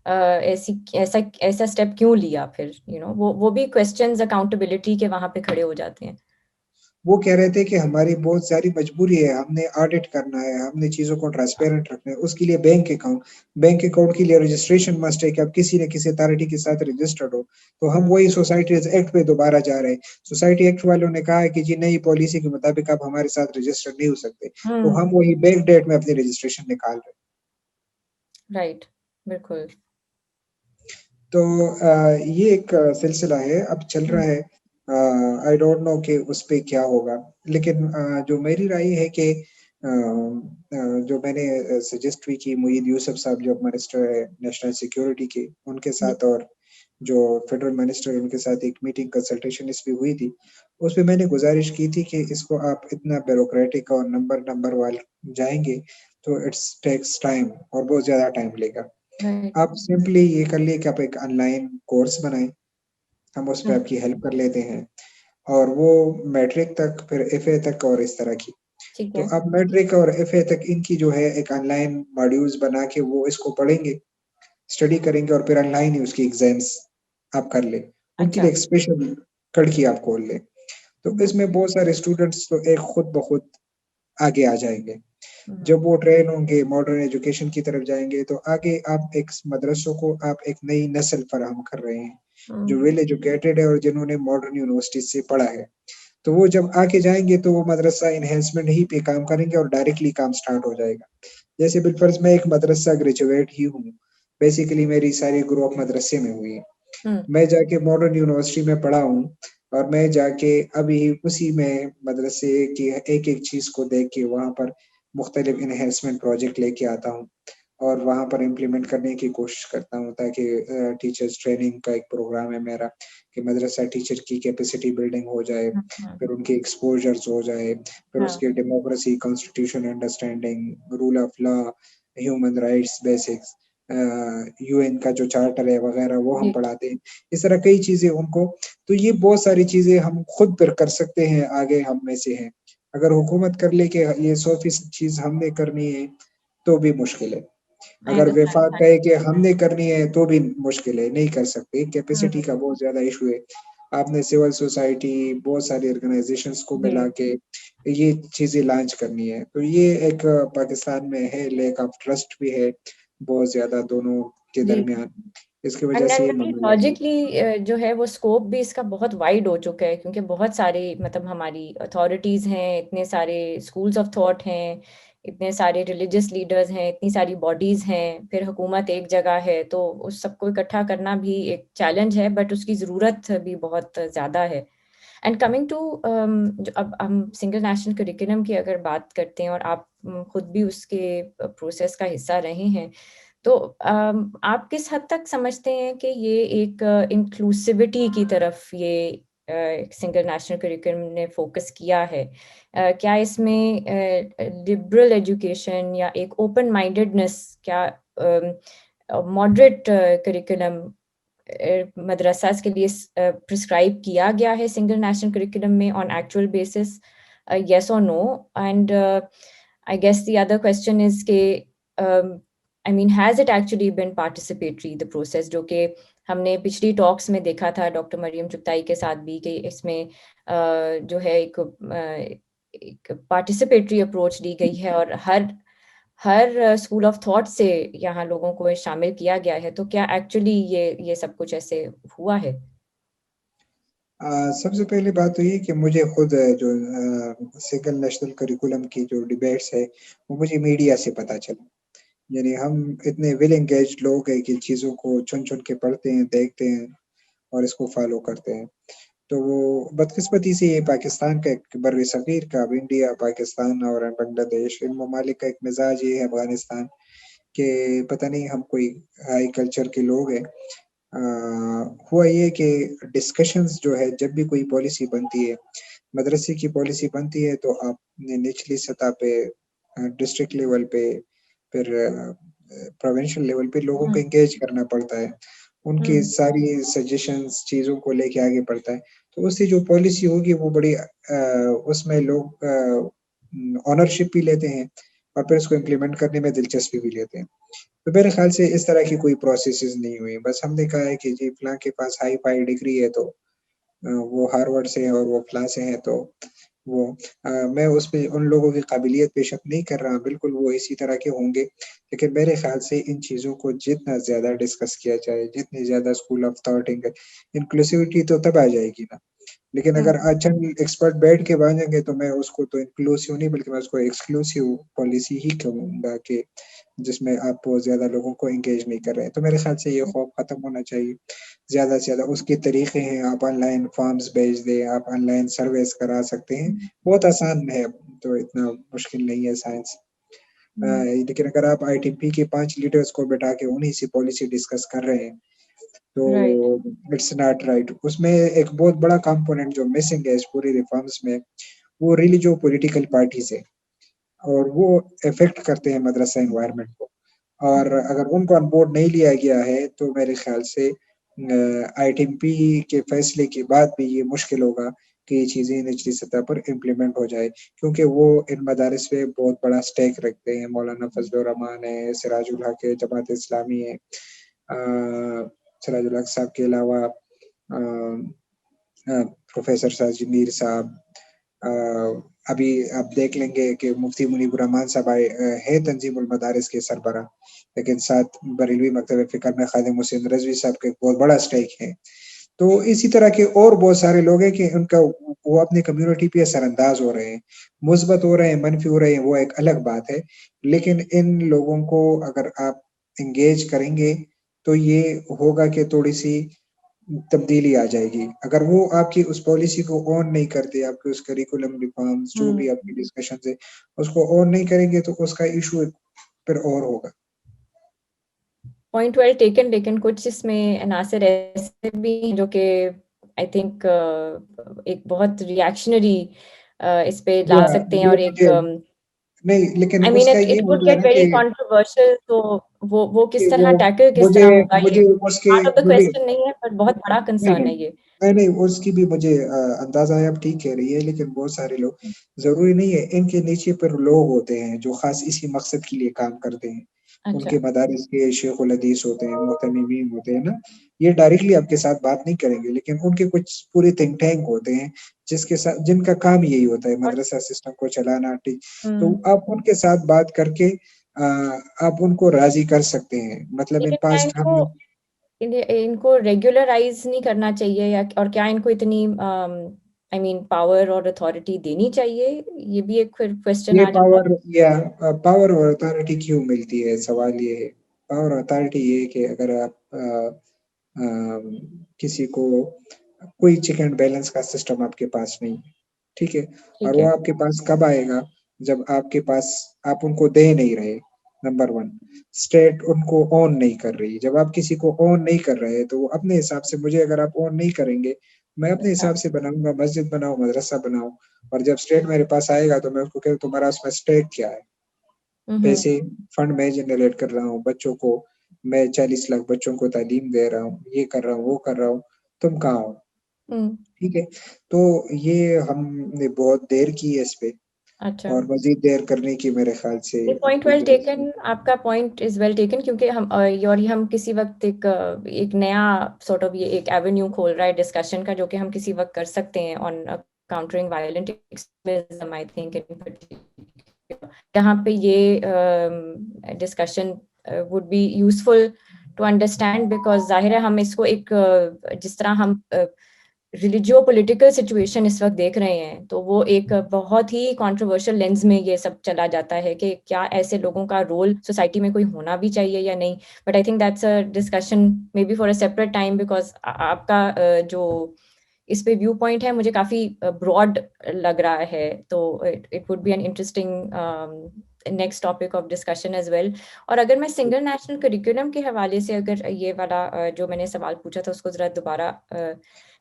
[SPEAKER 1] ایسا اسٹیپ کیوں لیا. پھر وہ بھی کوسچنز اکاؤنٹیبلٹی کے وہاں پہ کھڑے ہو جاتے ہیں.
[SPEAKER 2] وہ کہہ رہے تھے کہ ہماری بہت ساری مجبوری ہے، ہم نے آڈٹ کرنا ہے، ہم نے چیزوں کو ٹرانسپیرنٹ رکھنا ہے، اس کے لیے بینک اکاؤنٹ کے لیے رجسٹریشن مسٹ ہے کہ اب کسی نہ کسی اتھارٹی کے ساتھ رجسٹرڈ ہو. تو ہم وہی سوسائٹیز ایکٹ پہ دوبارہ جا رہے ہیں. سوسائٹی ایکٹ والوں نے کہا ہے کہ جی نئی پالیسی کے مطابق آپ ہمارے ساتھ رجسٹرڈ نہیں ہو سکتے، تو ہم وہی بیک ڈیٹ میں اپنی رجسٹریشن نکال رہے ہیں.
[SPEAKER 1] رائٹ، بالکل.
[SPEAKER 2] تو یہ ایک سلسلہ ہے، اب چل رہا ہے. آئی ڈونٹ نو کہ اس پہ کیا ہوگا، لیکن جو میری رائے ہے کہ جو میں نے سجیسٹ بھی کی معید یوسف صاحب جو منسٹر ہے نیشنل سیکیورٹی کے، ان کے ساتھ اور جو فیڈرل منسٹر ان کے ساتھ ایک میٹنگ کنسلٹیشن اس پہ ہوئی تھی. اس پہ میں نے گزارش کی تھی کہ اس کو آپ اتنا بیوروکریٹک اور نمبر والے جائیں گے تو اٹس ٹیکس ٹائم اور بہت زیادہ ٹائم لے گا. آپ سمپلی یہ کر لیے کہ آپ ایک آن لائن کورس بنائیں، ہم اس پہ آپ کی ہیلپ کر لیتے ہیں، اور وہ میٹرک تک، پھر ایف اے تک اور اس طرح کی. تو آپ میٹرک اور ایف اے تک ان کی جو ہے ایک آن لائن ماڈیولز بنا کے وہ اس کو پڑھیں گے، اسٹڈی کریں گے، اور پھر آن لائن ہی اس کی ایگزامس آپ کر لیں. ان کے لیے ایک اسپیشل کڑکی آپ کھول لیں. تو اس میں بہت سارے اسٹوڈنٹس تو ایک خود بخود آگے آ جائیں گے. جب وہ ٹرین ہوں گے، ماڈرن ایجوکیشن کی طرف جائیں گے، تو آگے آپ ایک مدرسوں کو آپ ایک نئی نسل فراہم کر رہے ہیں جو ویل ایجوکیٹڈ ہے اور جنہوں نے ماڈرن یونیورسٹیز سے پڑھا ہے. تو وہ جب آگے جائیں گے تو وہ مدرسہ انہینسمنٹ ہی پہ کام کریں گے اور ڈائریکٹلی کام سٹارٹ ہو جائے گا. جیسے بالفرض میں ایک مدرسہ گریجویٹ ہی ہوں، بیسیکلی میری ساری گروپ مدرسے میں ہوئی ہے. میں جا کے ماڈرن یونیورسٹی میں پڑھا ہوں، اور میں جا کے ابھی اسی میں مدرسے کی ایک ایک چیز کو دیکھ کے وہاں پر مختلف انہینسمنٹ پروجیکٹ لے کے آتا ہوں اور وہاں پر امپلیمنٹ کرنے کی کوشش کرتا ہوں، تاکہ ٹیچرز ٹریننگ کا ایک پروگرام ہے میرا کہ مدرسہ ٹیچر کی کیپیسٹی بلڈنگ ہو جائے، پھر ان کے ایکسپوجرز ہو جائے، پھر اس کے democracy, constitution understanding, rule of law, human rights basics, UN این کا جو چارٹر ہے وغیرہ وہ ہم پڑھاتے ہیں. اس طرح کئی چیزیں ان کو. تو یہ بہت ساری چیزیں ہم خود پر کر سکتے ہیں، آگے ہم میں سے ہیں. اگر حکومت کر لے کہ یہ 100% چیز ہم نے کرنی ہے تو بھی مشکل ہے. اگر وفاق کہے کہ ہم نے کرنی ہے تو بھی مشکل ہے، نہیں کر سکتے. کیپیسٹی کا بہت زیادہ ایشو ہے. آپ نے سول سوسائٹی، بہت ساری آرگنائزیشنز کو ملا کے یہ چیزیں لانچ کرنی ہے. تو یہ ایک پاکستان میں ہے، لیک آف ٹرسٹ بھی ہے بہت زیادہ دونوں کے درمیان. اس کی وجہ سے یہ معاملہ ہے.
[SPEAKER 1] لاجکلی جو ہے وہ اسکوپ بھی اس کا بہت وائڈ ہو چکا ہے، کیونکہ بہت سارے مطلب ہماری اتھارٹیز ہیں، اتنے سارے اسکولس آف تھاٹ ہیں، اتنے سارے ریلیجیس لیڈرز ہیں، اتنی ساری باڈیز ہیں، پھر حکومت ایک جگہ ہے، تو اس سب کو اکٹھا کرنا بھی ایک چیلنج ہے، بٹ اس کی ضرورت بھی بہت زیادہ ہے. اینڈ کمنگ ٹو اب ہم سنگل نیشنل کریکولم کی اگر بات کرتے ہیں، اور آپ خود بھی اس کے پروسیس کا حصہ رہے ہیں، تو آپ کس حد تک سمجھتے ہیں کہ یہ ایک انکلوسیوٹی کی طرف یہ سنگل نیشنل کریکولم نے فوکس کیا ہے؟ کیا اس میں لبرل ایجوکیشن یا ایک اوپن مائنڈیڈنس، کیا ماڈریٹ کریکولم مدرسہ کے لیے پرسکرائب کیا گیا ہے سنگل نیشنل کریکولم میں آن ایکچوئل بیسس؟ یس اور no? And I guess the other question is کہ I mean, has it actually been participatory, the process, جو کہ ہم نے پچھلی ٹاکس میں دیکھا تھا ڈاکٹر مریم چغتائی کے ساتھ بھی، کہ اس میں جو ہے ایک پارٹیسپیٹری اپروچ دی گئی ہے، اور ہر اسکول آف تھاٹ سے یہاں لوگوں کو شامل کیا گیا ہے. تو کیا ایکچولی یہ سب کچھ ایسے ہوا ہے؟
[SPEAKER 2] سب سے پہلی بات تو یہ کہ مجھے خود جو سنگل نیشنل کریکولم کی جو ڈیبیٹس ہے وہ مجھے میڈیا سے پتہ چلا. یعنی ہم اتنے ویل انگیجڈ لوگ ہیں کہ چیزوں کو چن کے پڑھتے ہیں، دیکھتے ہیں اور اس کو فالو کرتے ہیں. تو وہ بدقسمتی سے یہ پاکستان کا ایک بر صغیر کا، اب انڈیا، پاکستان اور بنگلہ دیش، ان ممالک کا ایک مزاج یہ ہے، افغانستان، کہ پتہ نہیں ہم کوئی ہائی کلچر کے لوگ ہیں. ہوا یہ کہ ڈسکشنز جو ہے، جب بھی کوئی پالیسی بنتی ہے، مدرسے کی پالیسی بنتی ہے، تو آپ نے نچلی سطح پہ، ڈسٹرکٹ لیول پہ، پھر پروونشل لیول پہ لوگوں کو انگیج کرنا پڑتا ہے، ان کی ساری سجیشنز چیزوں کو لے کے آگے پڑتا ہے. تو اس سے جو پالیسی ہوگی وہ بڑی اس میں لوگ آنرشپ بھی لیتے ہیں اور پھر اس کو امپلیمنٹ کرنے میں دلچسپی بھی لیتے ہیں. تو میرے خیال سے اس طرح کی کوئی پروسیسز نہیں ہوئی. بس ہم نے کہا ہے کہ جی فلاں کے پاس ہائی فائی ڈگری ہے تو وہ ہارورڈ سے ہے اور وہ فلاں سے ہے، تو وہ میں اس پہ ان لوگوں کی قابلیت پہ شک نہیں کر رہا، بالکل وہ اسی طرح کے ہوں گے. لیکن میرے خیال سے ان چیزوں کو جتنا زیادہ ڈسکس کیا جائے، جتنی زیادہ اسکول آف تھاٹ، انکلوسیوٹی تو تب آ جائے گی نا لیکن اگر چند ایکسپرٹ بیٹھ کے بانجیں گے تو میں اس کو تو انکلوسیو نہیں بلکہ میں اس کو ایکسکلوسیو پالیسی ہی کہوں گا کہ جس میں آپ بہت زیادہ لوگوں کو انگیج نہیں کر رہے ہیں. تو میرے خیال سے یہ خوف ختم ہونا چاہیے. زیادہ سے زیادہ اس کے طریقے ہیں, آپ آن لائن فارمز بھیج دیں, آپ آن لائن سرویز کرا سکتے ہیں, بہت آسان ہے, تو اتنا مشکل نہیں ہے سائنس. لیکن اگر آپ آئی ٹی پی کے 5 لیڈرز کو بٹھا کے انہی سے پالیسی ڈسکس کر رہے ہیں تو اٹس ناٹ رائٹ. اس میں ایک بہت بڑا کمپوننٹ جو مسنگ ہے اس پوری ریفارمس میں, وہ ریلی جو پولیٹیکل پارٹیز ہے اور وہ افیکٹ کرتے ہیں مدرسہ انوائرمنٹ کو. اور اگر ان کو آن بورڈ نہیں لیا گیا ہے تو میرے خیال سے آئی ٹی پی کے فیصلے کے بعد بھی یہ مشکل ہوگا کہ یہ چیزیں نچلی سطح پر امپلیمنٹ ہو جائے, کیونکہ وہ ان مدارس پہ بہت بڑا سٹیک رکھتے ہیں. مولانا فضل الرحمان ہے, سراج الحق ہے, جماعت اسلامی ہے, سراج الحق صاحب کے علاوہ پروفیسر ساجد میر صاحب, ابھی آپ دیکھ لیں گے کہ مفتی منیب الرحمان صاحب ہے تنظیم المدارس کے سربراہ, لیکن ساتھ بریلوی مکتب فکر میں خادم حسین رضوی صاحب کے بہت بڑا سٹیک ہے. تو اسی طرح کے اور بہت سارے لوگ ہیں کہ ان کا وہ اپنی کمیونٹی پہ اثر انداز ہو رہے ہیں, مثبت ہو رہے ہیں, منفی ہو رہے ہیں, وہ ایک الگ بات ہے. لیکن ان لوگوں کو اگر آپ انگیج کریں گے تو یہ ہوگا کہ تھوڑی سی تبدیلی آ جائے گی. اگر وہ آپ کی اس پالیسی کو آن نہیں کرتے, آپ کے اس کریکولم ریفارمز جو بھی آپ کی ڈسکشن ہے اس کو آن نہیں کریں گے تو اس کا ایشو پھر اور ہوگا.
[SPEAKER 1] پوائنٹ ویل ٹیکن, لیکن کچھ اس میں عناصر ایسے بھی ہیں جو کہ آئی تھنک ایک بہت ریئیکشنری اس پہ لا سکتے ہیں, اور ایک
[SPEAKER 2] نہیں, لیکن
[SPEAKER 1] I
[SPEAKER 2] اس
[SPEAKER 1] mean
[SPEAKER 2] کا یہ
[SPEAKER 1] it
[SPEAKER 2] ہو
[SPEAKER 1] would
[SPEAKER 2] گیا
[SPEAKER 1] get
[SPEAKER 2] نا
[SPEAKER 1] very
[SPEAKER 2] کہ
[SPEAKER 1] controversial. تو وہ کس طرح
[SPEAKER 2] وہ
[SPEAKER 1] ٹیکل کس
[SPEAKER 2] مجھے
[SPEAKER 1] طرح ہوگا, یہ
[SPEAKER 2] مجھے اس کے
[SPEAKER 1] پارٹ آف دا
[SPEAKER 2] مجھے
[SPEAKER 1] کوسچن نہیں ہے, پر بہت بڑا کنسرن ہے یہ.
[SPEAKER 2] نہیں, اس کی بھی مجھے اندازہ ہے, اب ٹھیک کہہ رہی ہے, لیکن بہت سارے لوگ, ضروری نہیں ہے, ان کے نیچے پر لوگ ہوتے ہیں جو خاص اسی مقصد کے لیے کام کرتے ہیں. ان کے مدارس کے شیخ الحدیث ہوتے ہیں, محتممین ہوتے ہیں نا, یہ ڈائریکٹلی آپ کے ساتھ بات نہیں کریں گے, لیکن ان کے کچھ پورے تھنک ٹینک ہوتے ہیں جس کے ساتھ جن کا کام یہی ہوتا ہے مدرسہ سسٹم کو چلانا. تو آپ ان کے ساتھ بات کر کے آپ ان کو راضی کر سکتے ہیں. مطلب ان پاسٹ ہم
[SPEAKER 1] ان کو ریگولرائز نہیں کرنا چاہیے, یا اور کیا ان کو اتنی I mean پاور اور اتھارٹی دینی چاہیے, یہ بھی ایک پھر کوسچن
[SPEAKER 2] یہ
[SPEAKER 1] آ جاتا ہے.
[SPEAKER 2] پاور اور اتھارٹی کیوں ملتی ہے, سوال یہ ہے. پاور اور اتھارٹی یہ کہ اگر آپ کسی کو کوئی چیک اینڈ بیلنس کا سسٹم آپ کے پاس نہیں, ٹھیک ہے, اور وہ آپ کے پاس کب آئے گا, جب آپ کے پاس آپ ان کو دے نہیں رہے. نمبر 1, اسٹیٹ ان کو اون نہیں کر رہی. جب آپ کسی کو اون نہیں کر رہے تو وہ اپنے حساب سے, مجھے اگر آپ اون نہیں کریں گے, میں اپنے حساب سے بناؤں گا, مسجد بناؤں, مدرسہ بناؤں, اور جب اسٹیٹ میرے پاس آئے گا تو میں اس کو کہوں تمہارا اس میں اسٹیٹ کیا ہے. پیسے فنڈ میں جنریٹ کر رہا ہوں, بچوں کو میں 40 لاکھ بچوں کو تعلیم دے رہا ہوں, یہ کر رہا ہوں, وہ کر رہا ہوں, تم کہاں ہو. ٹھیک ہے, تو یہ ہم نے بہت دیر کی ہے اس پہ, اور مزید دیر کرنے کی میرے خیال سے
[SPEAKER 1] پوائنٹ ویل ٹیکن, آپ کا پوائنٹ از ویل ٹیکن, کیونکہ ہم کسی وقت ایک نیا سارٹ آف یہ ایک ایونیو کھول رہا ہے ڈسکشن کا, جو کہ ہم کسی وقت کر سکتے ہیں on countering violent extremism. I think جہاں پہ یہ discussion would be useful to understand, because ظاہر ہے ہم اس کو ایک جس طرح ہم ریلیجیو پولیٹیکل سچویشن اس وقت دیکھ رہے ہیں, تو وہ ایک بہت ہی کنٹروورشل لینز میں یہ سب چلا جاتا ہے کہ کیا ایسے لوگوں کا رول سوسائٹی میں کوئی ہونا بھی چاہیے یا نہیں. But I think that's a discussion may be for a separate time, because آپ کا جو اس پہ ویو پوائنٹ ہے مجھے کافی براڈ لگ رہا ہے. تو it would be an interesting next topic of discussion as well. اور اگر میں سنگل نیشنل کریکولم کے حوالے سے اگر یہ والا جو میں نے سوال پوچھا تھا اس کو ذرا دوبارہ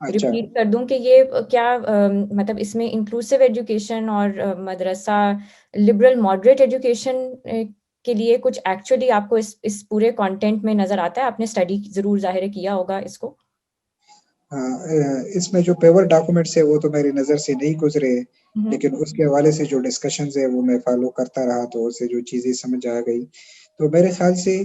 [SPEAKER 1] ریپیٹ کر دوں, کہ یہ کیا مطلب اس میں انکلوسیو ایجوکیشن اور مدرسہ لبرل ماڈریٹ ایجوکیشن کے لیے کچھ ایکچولی آپ کو اس پورے کانٹینٹ میں نظر آتا ہے؟ آپ نے اسٹڈی ضرور ظاہر کیا ہوگا اس کو.
[SPEAKER 2] اس میں جو پیور ڈاکومنٹس ہے وہ تو میری نظر سے نہیں گزرے, لیکن اس کے حوالے سے جو ڈسکشنز ہے وہ میں فالو کرتا رہا, تو اسے جو چیزیں سمجھ آ گئی. تو میرے خیال سے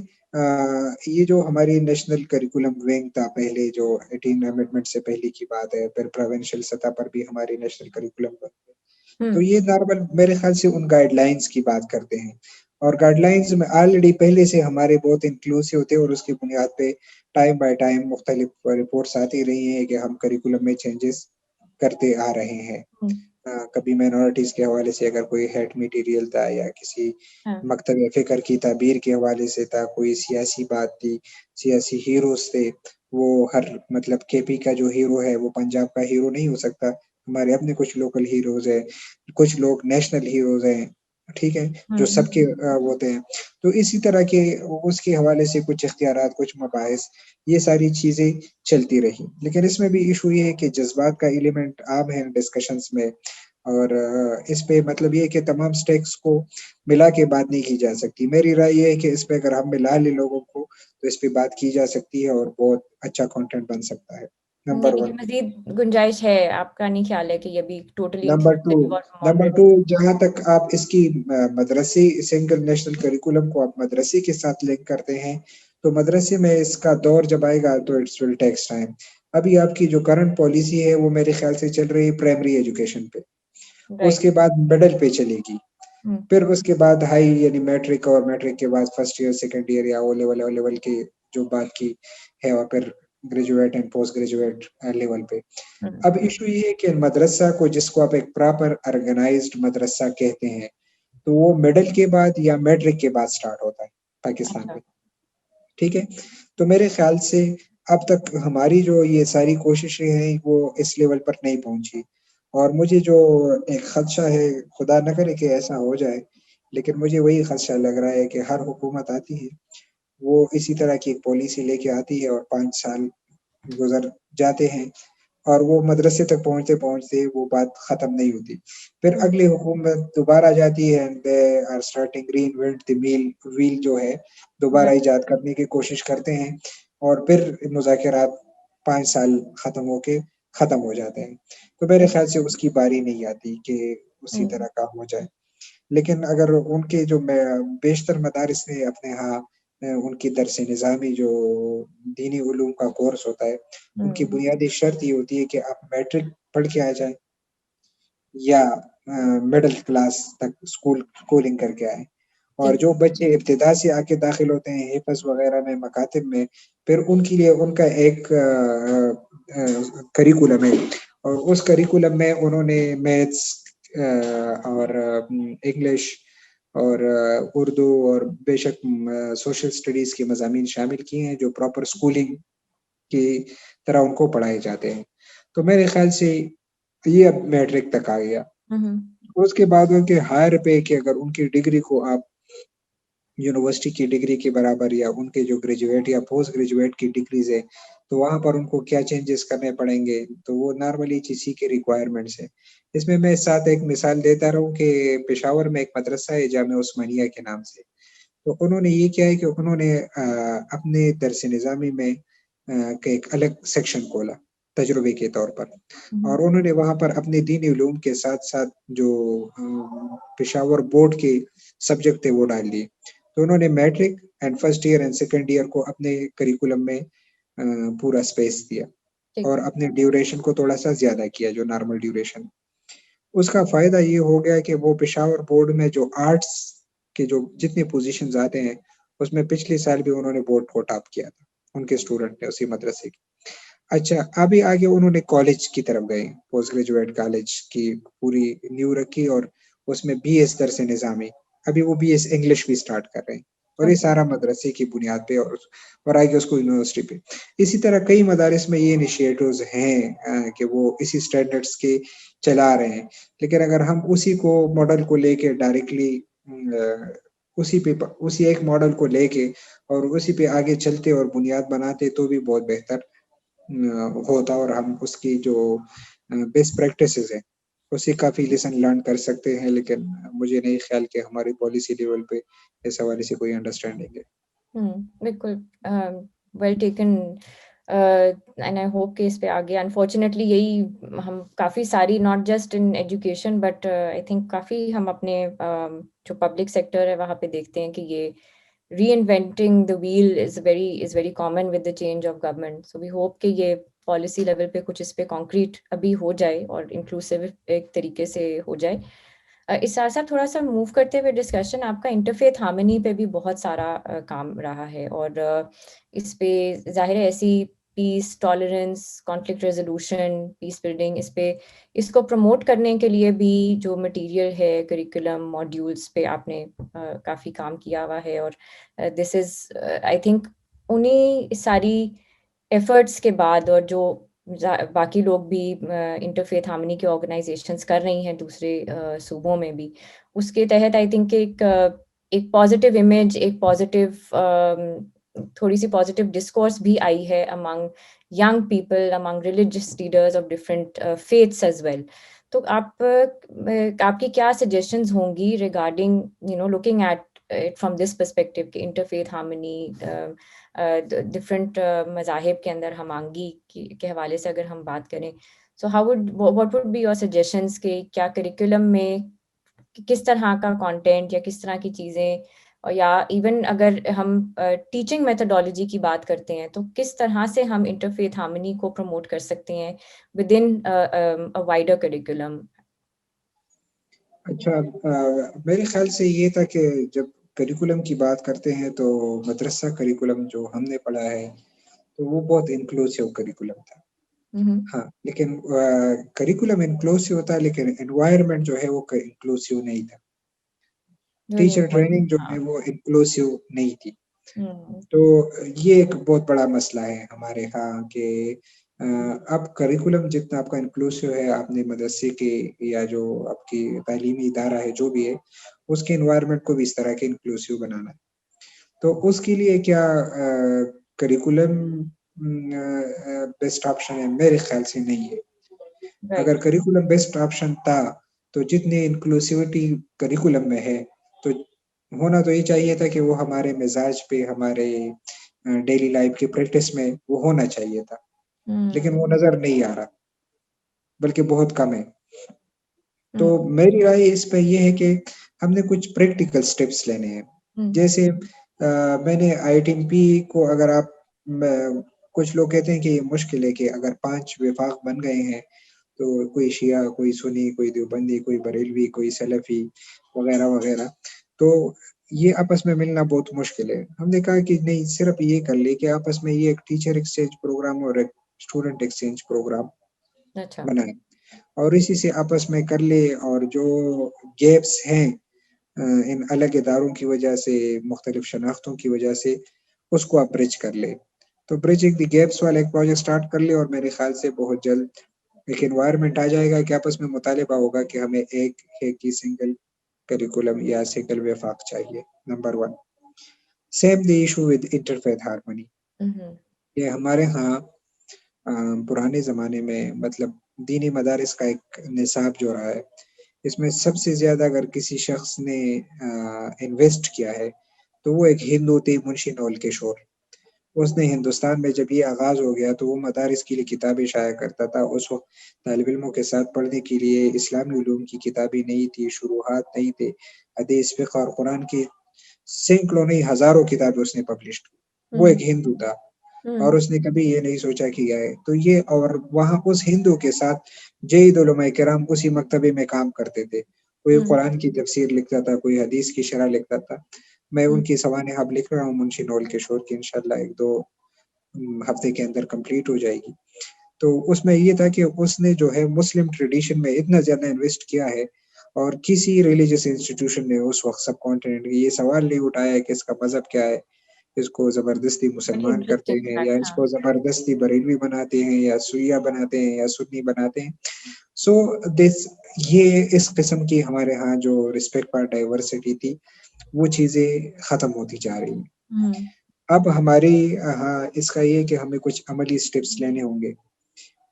[SPEAKER 2] یہ جو ہماری نیشنل کریکولم ونگ تھا پہلے, جو 18 امینڈمنٹ سے پہلے کی بات ہے, پھر پروونشل سطح پر بھی ہماری نیشنل کریکولم تو یہ نارمل میرے خیال سے ان گائیڈ لائنز کی بات کرتے ہیں, اور گائیڈ لائنز میں آلریڈی پہلے سے ہمارے بہت انکلوسیو تھے, اور اس کی بنیاد پہ ٹائم بائی ٹائم مختلف رپورٹس آتی رہی ہیں کہ ہم کریکولم میں چینجز کرتے آ رہے ہیں. کبھی مائنورٹیز کے حوالے سے اگر کوئی ہیٹ میٹیریل تھا یا کسی مکتب فکر کی تعبیر کے حوالے سے تھا, کوئی سیاسی بات تھی, سیاسی ہیروز تھے, وہ ہر مطلب کے پی کا جو ہیرو ہے وہ پنجاب کا ہیرو نہیں ہو سکتا, ہمارے اپنے کچھ لوکل ہیروز ہیں, کچھ لوگ نیشنل ہیروز ہیں, ٹھیک ہے, جو سب کے ہوتے ہیں. تو اسی طرح کے اس کے حوالے سے کچھ اختیارات, کچھ مباحث, یہ ساری چیزیں چلتی رہی. لیکن اس میں بھی ایشو یہ ہے کہ جذبات کا ایلیمنٹ عام ہے ڈسکشنز میں, اور اس پہ مطلب یہ کہ تمام سٹیکس کو ملا کے بات نہیں کی جا سکتی. میری رائے یہ ہے کہ اس پہ اگر ہم ملا لیں لوگوں کو تو اس پہ بات کی جا سکتی ہے اور بہت اچھا کنٹینٹ بن سکتا ہے. نمبر
[SPEAKER 1] نہیں،
[SPEAKER 2] 1.
[SPEAKER 1] مزید گنجائش ہے، آپ کا نہیں خیال ہے کہ یہ بھی ٹوٹلی
[SPEAKER 2] نمبر 2 جہاں تک آپ اس کی مدرسی سنگل نیشنل کریکولم کو آپ مدرسے کے ساتھ لنک کرتے ہیں تو مدرسے میں اس کا دور جب آئے گا تو اٹس ول ٹیکس ٹائم. ابھی آپ کی جو کرنٹ پالیسی ہے وہ میرے خیال سے چل رہی ہے پرائمری ایجوکیشن پہ, اس کے بعد مڈل پہ چلے گی, پھر اس کے بعد ہائی یعنی میٹرک, اور میٹرک کے بعد فرسٹ ایئر سیکنڈ ایئر یا او لیول کی جو بات کی ہے, اور پھر graduate and post graduate level پہ. اب ایشو یہ ہے کہ مدرسہ کو, جس کو آپ ایک پراپر آرگنائزڈ مدرسہ کہتے ہیں, تو وہ مڈل کے بعد یا میٹرک کے بعد سٹارٹ ہوتا ہے پاکستان میں, ٹھیک ہے. تو میرے خیال سے اب تک ہماری جو یہ ساری کوششیں ہیں وہ اس لیول پر نہیں پہنچی, اور مجھے جو ایک خدشہ ہے, خدا نہ کرے کہ ایسا ہو جائے, لیکن مجھے وہی خدشہ لگ رہا ہے کہ ہر حکومت آتی ہے وہ اسی طرح کی ایک پالیسی لے کے آتی ہے اور 5 سال گزر جاتے ہیں اور وہ مدرسے تک پہنچتے پہنچتے وہ بات ختم نہیں ہوتی. پھر اگلی حکومت دوبارہ جاتی ہے and they are starting reinvent the wheel جو ہے دوبارہ ایجاد کرنے کی کوشش کرتے ہیں, اور پھر مذاکرات 5 سال ختم ہو کے ختم ہو جاتے ہیں. تو میرے خیال سے اس کی باری نہیں آتی کہ اسی طرح کام ہو جائے. لیکن اگر ان کے جو بیشتر مدارس نے اپنے ہاں ان کی درس نظامی جو دینی علوم کا کورس ہوتا ہے, ان کی بنیادی شرط یہ ہوتی ہے کہ آپ میٹرک پڑھ کے آ جائیں یا مڈل کلاس تک اسکولنگ کر کے آئے. اور جو بچے ابتدا سے آ کے داخل ہوتے ہیں حفظ وغیرہ میں, مکاتب میں, پھر ان کے لیے ان کا ایک کریکولم ہے, اور اس کریکولم میں انہوں نے میتھس اور انگلش اور اردو اور بے شک سوشل اسٹڈیز کے مضامین شامل کیے ہیں جو پراپر اسکولنگ کی طرح ان کو پڑھائے جاتے ہیں. تو میرے خیال سے یہ اب میٹرک تک آ گیا. اس کے بعد ان کے ہائر پہ کہ اگر ان کی ڈگری کو آپ یونیورسٹی کی ڈگری کے برابر یا ان کے جو گریجویٹ یا پوسٹ گریجویٹ کی ڈگریز ہے تو وہاں پر ان کو کیا چینجز کرنے پڑیں گے, تو وہ نارملی اسی کے ریکوائرمنٹس ہیں. اس میں میں ساتھ ایک مثال دیتا رہوں کہ پشاور میں ایک مدرسہ ہے جامعہ عثمانیہ کے نام سے, تو انہوں نے یہ کیا ہے کہ انہوں نے اپنے درس نظامی میں ایک الگ سیکشن کھولا تجربے کے طور پر, اور انہوں نے وہاں پر اپنے دینی علوم کے ساتھ ساتھ جو پشاور بورڈ کے سبجیکٹ تھے وہ ڈال دیے. تو انہوں نے matric and first year and second year کو اپنے کریکولم میں پورا اسپیس دیا, اور اپنے ڈیوریشن کو تھوڑا سا زیادہ کیا جو نارمل ڈیوریشن. اس کا فائدہ یہ ہو گیا کہ وہ پشاور بورڈ میں جو آرٹس کے جو جتنے پوزیشنز آتے ہیں اس میں پچھلے سال بھی انہوں نے بورڈ کو ٹاپ کیا تھا ان کے اسٹوڈنٹ نے اسی مدرسے کی. اچھا, ابھی آگے انہوں نے کالج کی طرف گئے, پوسٹ گریجویٹ کالج کی پوری نیو رکھی, اور اس میں بی ایس درس نظامی, ابھی وہ بی ایس انگلش بھی سٹارٹ کر رہے ہیں, اور یہ سارا مدرسے کی بنیاد پہ اور آگے اس کو یونیورسٹی پہ. اسی طرح کئی مدارس میں یہ انیشیٹوز ہیں کہ وہ اسی سٹینڈرڈز کے چلا رہے ہیں, لیکن اگر ہم اسی کو ماڈل کو لے کے ڈائریکٹلی اسی ایک ماڈل کو لے کے اور اسی پہ آگے چلتے اور بنیاد بناتے تو بھی بہت بہتر ہوتا, اور ہم اس کی جو بیسٹ پریکٹسز ہیں اس سے کافی لیسن لرن کر سکتے ہیں. لیکن مجھے نہیں خیال کہ ہماری پالیسی لیول پہ اس حوالے سے کوئی انڈرسٹینڈنگ ہے.
[SPEAKER 1] بالکل well taken, and I hope کہ اس پہ آگے انفارچونیٹلی یہی ہم کافی ساری not just in education but I think کافی ہم اپنے جو پبلک سیکٹر ہے وہاں پہ دیکھتے ہیں کہ یہ reinventing the wheel is very common with the change of government. So we hope کہ یہ پالیسی لیول پہ کچھ اس پہ کانکریٹ ابھی ہو جائے اور انکلوسیو ایک طریقے سے ہو جائے. اس ساتھ ساتھ تھوڑا سا موو کرتے ہوئے ڈسکشن, آپ کا انٹرفیتھ ہارمنی پہ بھی بہت سارا کام رہا ہے, اور اس پہ ظاہر ہے ایسی peace, tolerance, conflict resolution, peace building, اس کو پروموٹ کرنے کے لیے بھی جو مٹیریل ہے کریکولم ماڈیولس پہ آپ نے کافی کام کیا ہوا ہے. اور دس از آئی تھنک انہیں ساری ایفرٹس کے بعد, اور جو باقی لوگ بھی انٹرفیتھ ہارمنی کے آرگنائزیشنس کر رہی ہیں دوسرے صوبوں میں بھی, اس کے تحت آئی تھنک ایک پازیٹیو امیج, ایک پازیٹیو تھوڑی سی پازیٹیو ڈسکورس بھی آئی ہے among young people, among religious leaders of different faiths as well. تو آپ کی کیا سجیشنز ہوں گی regarding looking at from this perspective کہ انٹرفیتھ ہارمنی, ڈفرینٹ مذاہب کے اندر ہم آہنگی کے حوالے سے اگر ہم بات کریں, so what would be your suggestions کہ کیا کریکولم میں کس طرح کا کانٹینٹ یا کس طرح کی چیزیں, یا ایون اگر ہم ٹیچنگ میتھڈالوجی کی بات کرتے ہیں تو کس طرح سے ہم انٹرفیتھ ہارمنی کو پروموٹ کر سکتے ہیں ود ان وائڈر کریکولم؟
[SPEAKER 2] اچھا, میرے خیال سے یہ تھا کہ جب کریکولم کی بات کرتے ہیں تو مدرسہ کریکولم جو ہم نے پڑھا ہے تو وہ بہت انکلوسیو کریکولم تھا. ہاں, لیکن کریکولم انکلوسیو تھا لیکن انوائرمنٹ جو ہے وہ انکلوسیو نہیں تھا. ٹیچر ٹریننگ جو ہے وہ انکلوسیو نہیں تھی. تو یہ ایک بہت بڑا مسئلہ ہے ہمارے ہاں کہ اب کریکولم جتنا آپ کا انکلوسیو ہے, آپ نے مدرسے کے یا جو آپ کی تعلیمی ادارہ ہے جو بھی ہے اس کے انوائرمنٹ کو بھی اس طرح کے انکلوسیو بنانا ہے. تو اس کے لیے کیا کریکولم بیسٹ آپشن ہے؟ میرے خیال سے نہیں ہے. اگر کریکولم بیسٹ آپشن تھا تو جتنی انکلوسیوٹی کریکولم میں ہے تو ہونا تو یہ چاہیے تھا کہ وہ ہمارے مزاج پہ, ہمارے ڈیلی لائف کی پریکٹس میں وہ ہونا چاہیے تھا, لیکن وہ نظر نہیں آ رہا بلکہ بہت کم ہے. تو میری رائے اس پہ یہ ہے کہ ہم نے کچھ پریکٹیکل سٹیپس لینے ہیں. جیسے میں نے آئی ٹی پی کو, اگر آپ کچھ لوگ کہتے ہیں کہ یہ مشکل ہے کہ اگر 5 وفاق بن گئے ہیں تو کوئی شیعہ, کوئی سنی, کوئی دیوبندی, کوئی بریلوی, کوئی سلفی وغیرہ وغیرہ, تو یہ آپس میں ملنا بہت مشکل ہے. ہم نے کہا کہ نہیں, صرف یہ کر لے کہ آپس میں یہ ایک ٹیچر ایکسچینج پروگرام اور ایک اسٹوڈنٹ ایکسچینج پروگرام بنائیں اور اسی سے آپس میں کر لے, اور جو گیپس ہیں ان الگ اداروں کی وجہ سے, مختلف شناختوں کی وجہ سے, اس کو آپ برج کر لے. تو برجنگ دی گیپس والا ایک پروجیکٹ سٹارٹ کر لے, اور میرے خیال سے بہت جلد ایک انوائرمنٹ آ جائے گا کہ آپس میں مطالبہ ہوگا کہ ہمیں ایک ہی سنگل کریکولم یا سنگل وفاق چاہیے. Number 1. Same the issue with interfaith harmony. یہ ہمارے ہاں پرانے زمانے میں مطلب دینی مدارس کا ایک نصاب جو رہا ہے, اس میں سب سے زیادہ اگر کسی شخص نے انویسٹ کیا ہے تو وہ ایک ہندو تھے, منشی نول کشور. اس نے ہندوستان میں جب یہ آغاز ہو گیا تو وہ مدارس کے لیے کتابیں شائع کرتا تھا. اس وقت طالب علموں کے ساتھ پڑھنے کے لیے اسلامی علوم کی کتابیں نہیں تھی, شروحات نہیں تھے, حدیث, فقہ اور قرآن کی سینکڑوں نہیں ہزاروں کتابیں اس نے پبلش کی. وہ ایک ہندو تھا اور اس نے کبھی یہ نہیں سوچا کہ آئے تو یہ, اور وہاں اس ہندو کے ساتھ جید علماء کرام اسی مکتبے میں کام کرتے تھے. کوئی قرآن کی تفسیر لکھتا تھا, کوئی حدیث کی شرح لکھتا تھا. میں ان کی سوانح اب لکھ رہا ہوں منشی نول کشور کی, انشاءاللہ 1-2 ہفتے کے اندر کمپلیٹ ہو جائے گی. تو اس میں یہ تھا کہ اس نے جو ہے مسلم ٹریڈیشن میں اتنا زیادہ انویسٹ کیا ہے, اور کسی ریلیجیس انسٹیٹیوشن نے اس وقت سب کانٹیننٹ یہ سوال نہیں اٹھایا کہ اس کا مذہب کیا ہے, اس کو زبردستی مسلمان کرتے ہیں یا اس کو زبردستی بریلوی بناتے ہیں یا شیعہ بناتے ہیں یا سنی بناتے ہیں. سو دس یہ اس قسم کی ہمارے ہاں جو رسپیکٹ فار ڈائیورسٹی تھی وہ چیزیں ختم ہوتی جا رہی ہیں. اب ہماری ہاں اس کا یہ کہ ہمیں کچھ عملی سٹیپس لینے ہوں گے.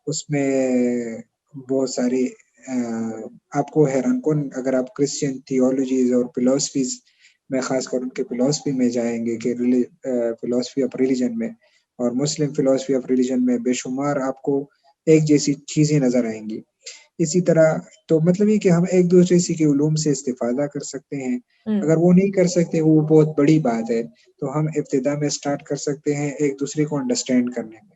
[SPEAKER 2] اس میں بہت ساری آپ کو حیران کن, اگر آپ کرسچین تھیولوجیز اور فلاسفیز میں, خاص کر ان کے فلاسفی میں جائیں گے کہ فلاسفی آف ریلیجن میں اور مسلم فلاسفی آف ریلیجن میں بے شمار آپ کو ایک جیسی چیزیں نظر آئیں گی. اسی طرح تو مطلب یہ کہ ہم ایک دوسرے سے کے علوم سے استفادہ کر سکتے ہیں. اگر وہ نہیں کر سکتے وہ بہت بڑی بات ہے, تو ہم ابتدا میں سٹارٹ کر سکتے ہیں ایک دوسرے کو انڈرسٹینڈ کرنے میں,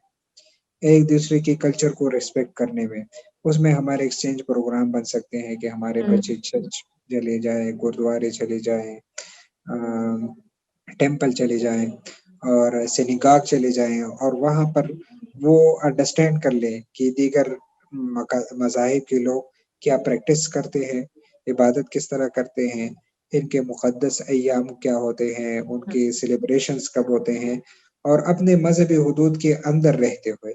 [SPEAKER 2] ایک دوسرے کے کلچر کو ریسپیکٹ کرنے میں. اس میں ہمارے ایکسچینج پروگرام بن سکتے ہیں کہ ہمارے بچے چرچ چلے جائیں, گرودوارے چلے جائیں, ٹیمپل چلے جائیں, اور سینیگاگ چلے جائیں اور وہاں پر وہ انڈرسٹینڈ کر لیں کہ دیگر مذاہب کے لوگ کیا پریکٹس کرتے ہیں، عبادت کس طرح کرتے ہیں، ان کے مقدس ایام کیا ہوتے ہیں، ان کے سیلیبریشنز کب ہوتے ہیں، اور اپنے مذہبی حدود کے اندر رہتے ہوئے.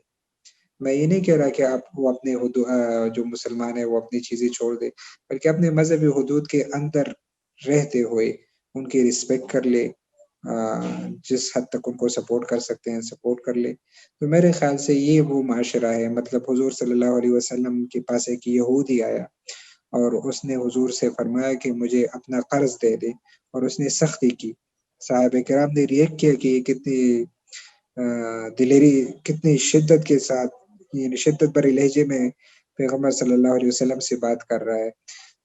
[SPEAKER 2] میں یہ نہیں کہہ رہا کہ آپ وہ اپنے جو مسلمان ہیں وہ اپنی چیزیں چھوڑ دے، بلکہ اپنے مذہبی حدود کے اندر رہتے ہوئے ان کی رسپیکٹ کر لے، جس حد تک ان کو سپورٹ کر سکتے ہیں سپورٹ کر لے. تو میرے خیال سے یہ وہ معاشرہ ہے. مطلب حضور صلی اللہ علیہ وسلم کے پاس ایک یہودی آیا اور اس نے حضور سے فرمایا کہ مجھے اپنا قرض دے دے، اور اس نے سختی کی. صحابہ کرام نے ریئیکٹ کیا کہ یہ کتنی دلیری، کتنی شدت کے ساتھ، یعنی شدت بھرے لہجے میں پیغمبر صلی اللہ علیہ وسلم سے بات کر رہا ہے.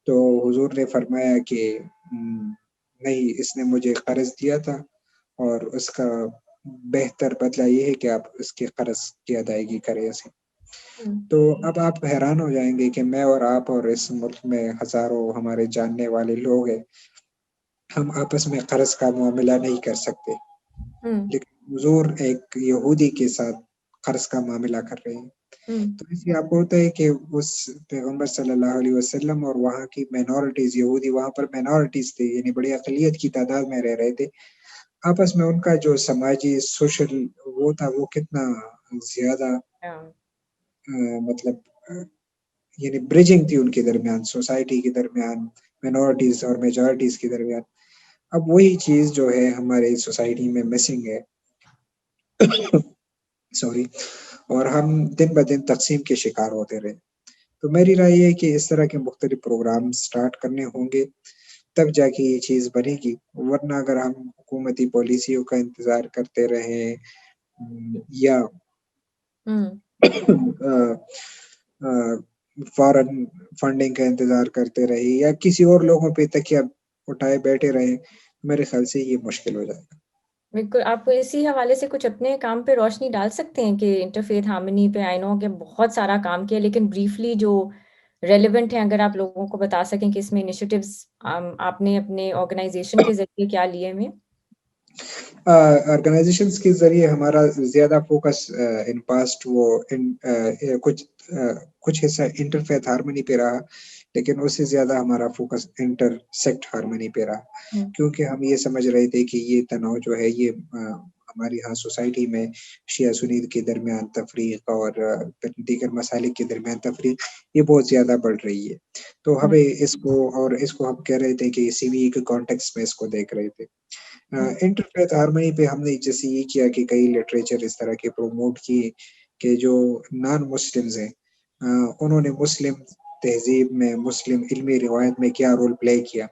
[SPEAKER 2] تو حضور نے فرمایا کہ نہیں، اس نے مجھے قرض دیا تھا اور اس کا بہتر بدلہ یہ ہے کہ آپ اس کے قرض کی ادائیگی کریں اسے. تو اب آپ حیران ہو جائیں گے کہ میں اور آپ اور اس ملک میں ہزاروں ہمارے جاننے والے لوگ ہیں، ہم آپس میں قرض کا معاملہ نہیں کر سکتے، لیکن حضور ایک یہودی کے ساتھ قرض کا معاملہ کر رہے ہیں. تو اس لیے آپ کو ہوتا ہے کہ اس پیغمبر صلی اللہ علیہ وسلم اور وہاں کی مینورٹیز، یہودی وہاں پر مینورٹیز تھے، یعنی بڑی اقلیت کی تعداد میں رہ رہے تھے. آپس میں ان کا جو سماجی سوشل وہ تھا وہ کتنا زیادہ مطلب یعنی بریجنگ تھی ان کے درمیان، سوسائٹی کے درمیان، مینورٹیز اور میجورٹیز کے درمیان. اب وہی چیز جو ہے ہمارے سوسائٹی میں مسنگ ہے سوری، اور ہم دن بہ دن تقسیم کے شکار ہوتے رہے. تو میری رائے یہ ہے کہ اس طرح کے مختلف پروگرام سٹارٹ کرنے ہوں گے، تب جا کے یہ چیز بنے گی. ورنہ اگر ہم حکومتی پالیسیوں کا انتظار کرتے رہیں یا فارن فنڈنگ کا انتظار کرتے رہے یا کسی اور لوگوں پہ تکیہ اٹھائے بیٹھے رہے، میرے خیال سے یہ مشکل ہو جائے گا.
[SPEAKER 1] بالکل. آپ اسی حوالے سے کچھ اپنے کام پہ روشنی ڈال سکتے ہیں کہ انٹرفیتھ ہارمنی پہ آئی نو کہ بہت سارا کام کیا، لیکن بریفلی جو ریلیونٹ ہیں اگر آپ لوگوں کو بتا سکیں کہ اس میں انیشیٹیوز آپ نے اپنے آرگنائزیشن کے ذریعے کیا لیے ہوئے؟
[SPEAKER 2] آرگنائزیشنز کے ذریعے ہمارا زیادہ فوکس ان پاسٹ وہ کچھ حصہ انٹرفیتھ ہارمنی پہ رہا، لیکن اس سے زیادہ ہمارا فوکس انٹر سیکٹ ہارمنی پہ رہا، کیونکہ ہم یہ سمجھ رہے تھے کہ یہ تنوع جو ہے یہ ہماری ہاں سوسائٹی میں شیعہ سنی کے درمیان تفریق اور دیگر مسالک کے درمیان تفریق یہ بہت زیادہ بڑھ رہی ہے. تو ہمیں اس کو ہم کہہ رہے تھے کہ سی وی کے کانٹیکس میں اس کو دیکھ رہے تھے. انٹرفیتھ ہارمنی پہ ہم نے جیسے یہ کیا کہ کئی لٹریچر اس طرح کے پروموٹ کیے کہ جو نان مسلمز ہیں انہوں نے مسلم تہذیب میں، مسلم علمی روایت میں کیا رول پلے کیا،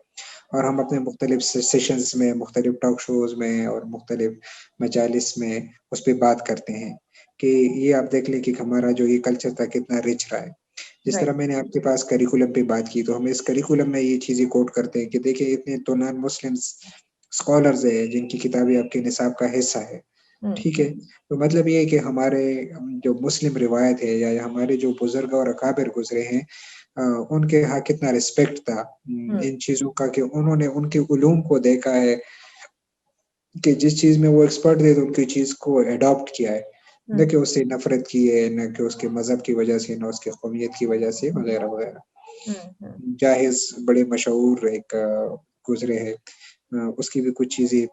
[SPEAKER 2] اور ہم اپنے مختلف سیشنز میں، مختلف ٹاک شوز میں اور مختلف مجالس میں اس پہ بات کرتے ہیں کہ یہ آپ دیکھ لیں کہ ہمارا جو یہ کلچر تھا کتنا رچ رہا ہے. جس طرح میں نے آپ کے پاس کریکولم پہ بات کی، تو ہم اس کریکولم میں یہ چیزیں کوٹ کرتے ہیں کہ دیکھیں اتنے تو نان مسلم اسکالرز ہیں جن کی کتابیں آپ کے نصاب کا حصہ ہے. ٹھیک ہے، تو مطلب یہ ہے کہ ہمارے جو مسلم روایت ہے یا ہمارے جو بزرگ اور اکابر گزرے ہیں ان کے ہاں کتنا رسپیکٹ تھا ان چیزوں کا، کہ انہوں نے ان کے علوم کو دیکھا ہے کہ جس چیز میں وہ ایکسپرٹ تھے تو ان کی چیز کو اڈاپٹ کیا ہے، نہ کہ اس سے نفرت کی ہے، نہ کہ اس کے مذہب کی وجہ سے، نہ اس کی قومیت کی وجہ سے، وغیرہ وغیرہ. جاہز بڑے مشہور ایک گزرے ہیں، اس کی بھی کچھ چیزیں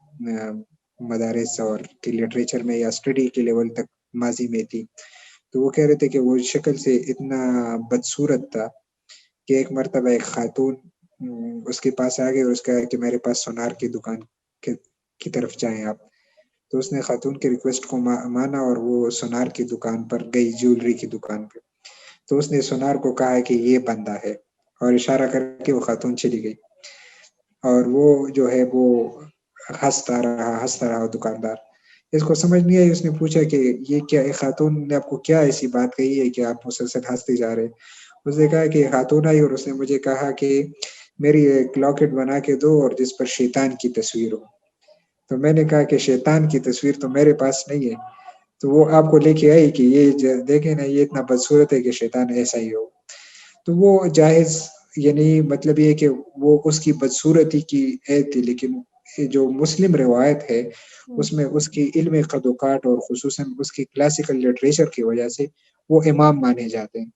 [SPEAKER 2] مدارس اور لٹریچر میں یا اسٹڈی کے لیول تک ماضی میں تھی. تو وہ کہہ رہے تھے کہ وہ شکل سے اتنا بدصورت تھا کہ ایک مرتبہ ایک خاتون اس کے پاس آ گئی اور اس کہا کہ میرے پاس سونار کی دکان کی طرف جائیں آپ. تو اس نے خاتون کی ریکویسٹ کو مانا اور وہ سونار کی دکان پر گئی، جیولری کی دکان پہ. تو اس نے سونار کو کہا کہ یہ بندہ ہے، اور اشارہ کر کے وہ خاتون چلی گئی. اور وہ جو ہے وہ ہنستا رہا دکاندار. اس کو سمجھ نہیں آئی، اس نے پوچھا کہ یہ کیا، خاتون نے آپ کو کیا ایسی بات کہی ہے کہ آپ مسلسل ہنستے جا رہے؟ اس نے کہا کہ خاتون آئی اور اس نے مجھے کہا کہ میری ایک لاکٹ بنا کے دو اور جس پر شیطان کی تصویر ہو. تو میں نے کہا کہ شیطان کی تصویر تو میرے پاس نہیں ہے. تو وہ آپ کو لے کے آئی کہ یہ دیکھیں نا، یہ اتنا بدصورت ہے کہ شیطان ایسا ہی ہو. تو وہ جائز، یعنی مطلب یہ کہ وہ اس کی بدصورتی کی عیب تھی، لیکن جو مسلم روایت ہے اس میں اس کی علم قد و کاٹ اور خصوصاً اس کی کلاسیکل لٹریچر کی وجہ سے وہ امام مانے جاتے ہیں.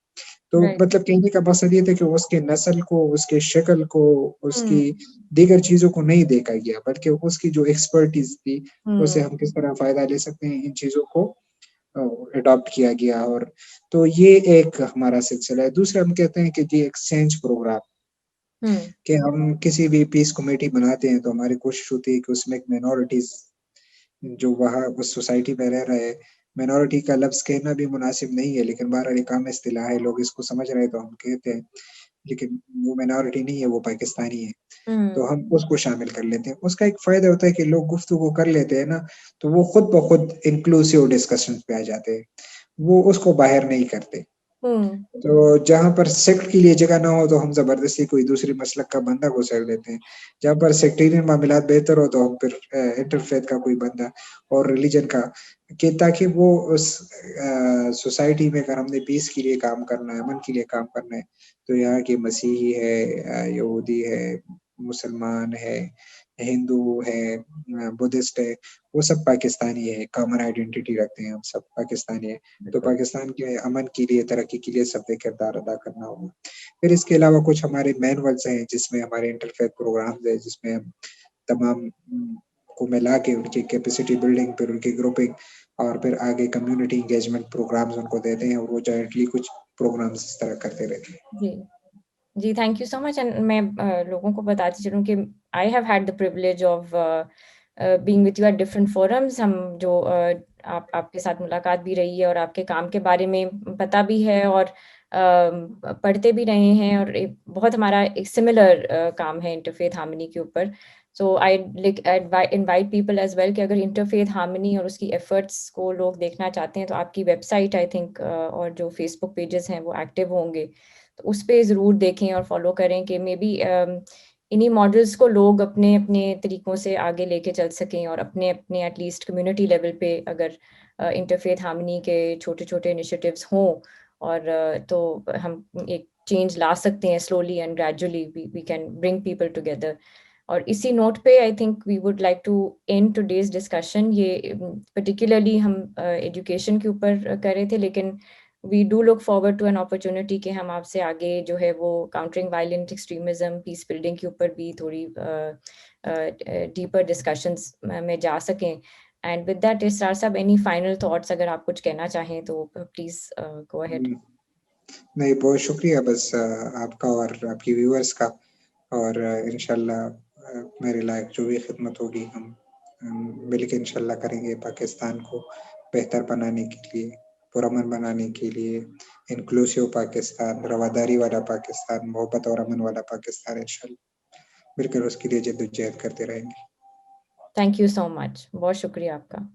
[SPEAKER 2] تو مطلب کہنے کا مقصد یہ تھا کہ اس کے نسل کو، اس کے شکل کو، اس کی دیگر چیزوں کو نہیں دیکھا گیا، بلکہ اس کی جو ایکسپرٹیز تھی اسے ہم کس طرح فائدہ لے سکتے ہیں، ان چیزوں کو اڈاپٹ کیا گیا. اور تو یہ ایک ہمارا سلسلہ ہے. دوسرا ہم کہتے ہیں کہ جی ایکسچینج پروگرام، کہ ہم کسی بھی پیس کمیٹی بناتے ہیں تو ہماری کوشش ہوتی ہے کہ اس میں ایک مینورٹیز جو وہاں اس سوسائٹی میں رہ رہے، مینورٹی کا لفظ کہنا بھی مناسب نہیں ہے، لیکن بہرحال ایک عام اصطلاح ہے، لوگ اس کو سمجھ رہے تو ہم کہتے ہیں، لیکن وہ مینورٹی نہیں ہے، وہ پاکستانی ہے، تو ہم اس کو شامل کر لیتے ہیں. اس کا ایک فائدہ ہوتا ہے کہ لوگ گفتگو کر لیتے ہیں نا، تو وہ خود بخود انکلوسیو ڈسکشن پہ آ جاتے ہیں، وہ اس کو باہر نہیں کرتے. تو جہاں پر سیکٹ کے لیے جگہ نہ ہو تو ہم زبردستی کوئی دوسری مسلک کا بندہ گھسیڑ دیتے ہیں. جہاں پر سیکٹیرین معاملات بہتر ہو تو ہم پھر انٹرفیتھ کا کوئی بندہ اور ریلیجن کا، کہ تاکہ وہ اس سوسائٹی میں اگر ہم نے پیس کے لیے کام کرنا ہے، امن کے لیے کام کرنا ہے، تو یہاں کے مسیحی ہے، یہودی ہے، مسلمان ہے، ہندو ہے، بدھسٹ ہے، وہ سب پاکستانی ہے، کامن آئیڈینٹی رکھتے ہیں، ہم سب پاکستانی ہے. تو پاکستان کے امن کے لیے، ترقی کے لیے سب نے کردار ادا کرنا ہوگا. پھر اس کے علاوہ کچھ ہمارے مینولس ہیں جس میں ہمارے انٹرفیتھ پروگرامز ہیں، جس میں ہم تمام کو ملا کے ان کی کیپیسٹی بلڈنگ، پھر ان کی گروپنگ، اور پھر آگے کمیونٹی انگیجمنٹ پروگرامز ان کو دیتے ہیں، اور وہ جوائنٹلی کچھ پروگرامز اس طرح کرتے رہتے ہیں.
[SPEAKER 1] جی thank you so much. And میں لوگوں کو بتاتی چلوں کہ I have had the privilege of being with you at different forums. ہم جو آپ کے ساتھ ملاقات بھی رہی ہے اور آپ کے کام کے بارے میں پتہ بھی ہے اور پڑھتے بھی رہے ہیں، اور بہت ہمارا ایک سملر کام ہے انٹرفیتھ ہارمنی کے اوپر. So I invite people as well کہ اگر انٹرفیتھ ہارمنی اور اس کی ایفرٹس کو لوگ دیکھنا چاہتے ہیں تو آپ کی ویب سائٹ آئی تھنک اور جو فیس بک پیجز ہیں وہ ایکٹیو ہوں گے، تو اس پہ ضرور دیکھیں اور فالو کریں کہ مے بی انہی ماڈلس کو لوگ اپنے اپنے طریقوں سے آگے لے کے چل سکیں، اور اپنے اپنے ایٹ لیسٹ کمیونٹی لیول پہ اگر انٹرفیتھ ہارمنی کے چھوٹے چھوٹے انیشیٹیوز ہوں، اور تو ہم ایک چینج لا سکتے ہیں slowly and gradually we can bring people together. اور اسی نوٹ پہ I think we would like to end today's discussion. یہ پرٹیکولرلی ہم ایجوکیشن کے اوپر کر رہے تھے، لیکن we do look forward to an opportunity کہ ہم آپ سے آگے جو ہے وہ countering violent extremism, peace building کے اوپر بھی تھوڑی ڈیپر ڈسکشنس میں جا سکیں. اینڈ ود دیٹ اسرار صاحب، اینی فائنل تھاٹس اگر آپ کچھ کہنا چاہیں تو پلیز گو اہیڈ.
[SPEAKER 2] نہیں، بہت شکریہ بس آپ کا اور آپ کی ویورز کا، اور انشاءاللہ میرے لائق جو بھی خدمت ہوگی ہم مل کے انشاءاللہ کریں گے، پاکستان کو بہتر بنانے کے لیے، پرامن بنانے کے لیے، انکلوسیو پاکستان، رواداری والا پاکستان، محبت اور امن والا پاکستان. انشاءاللہ مل کر اس کے لیے جدوجہد کرتے رہیں گے.
[SPEAKER 1] تھینک یو سو مچ، بہت شکریہ آپ کا.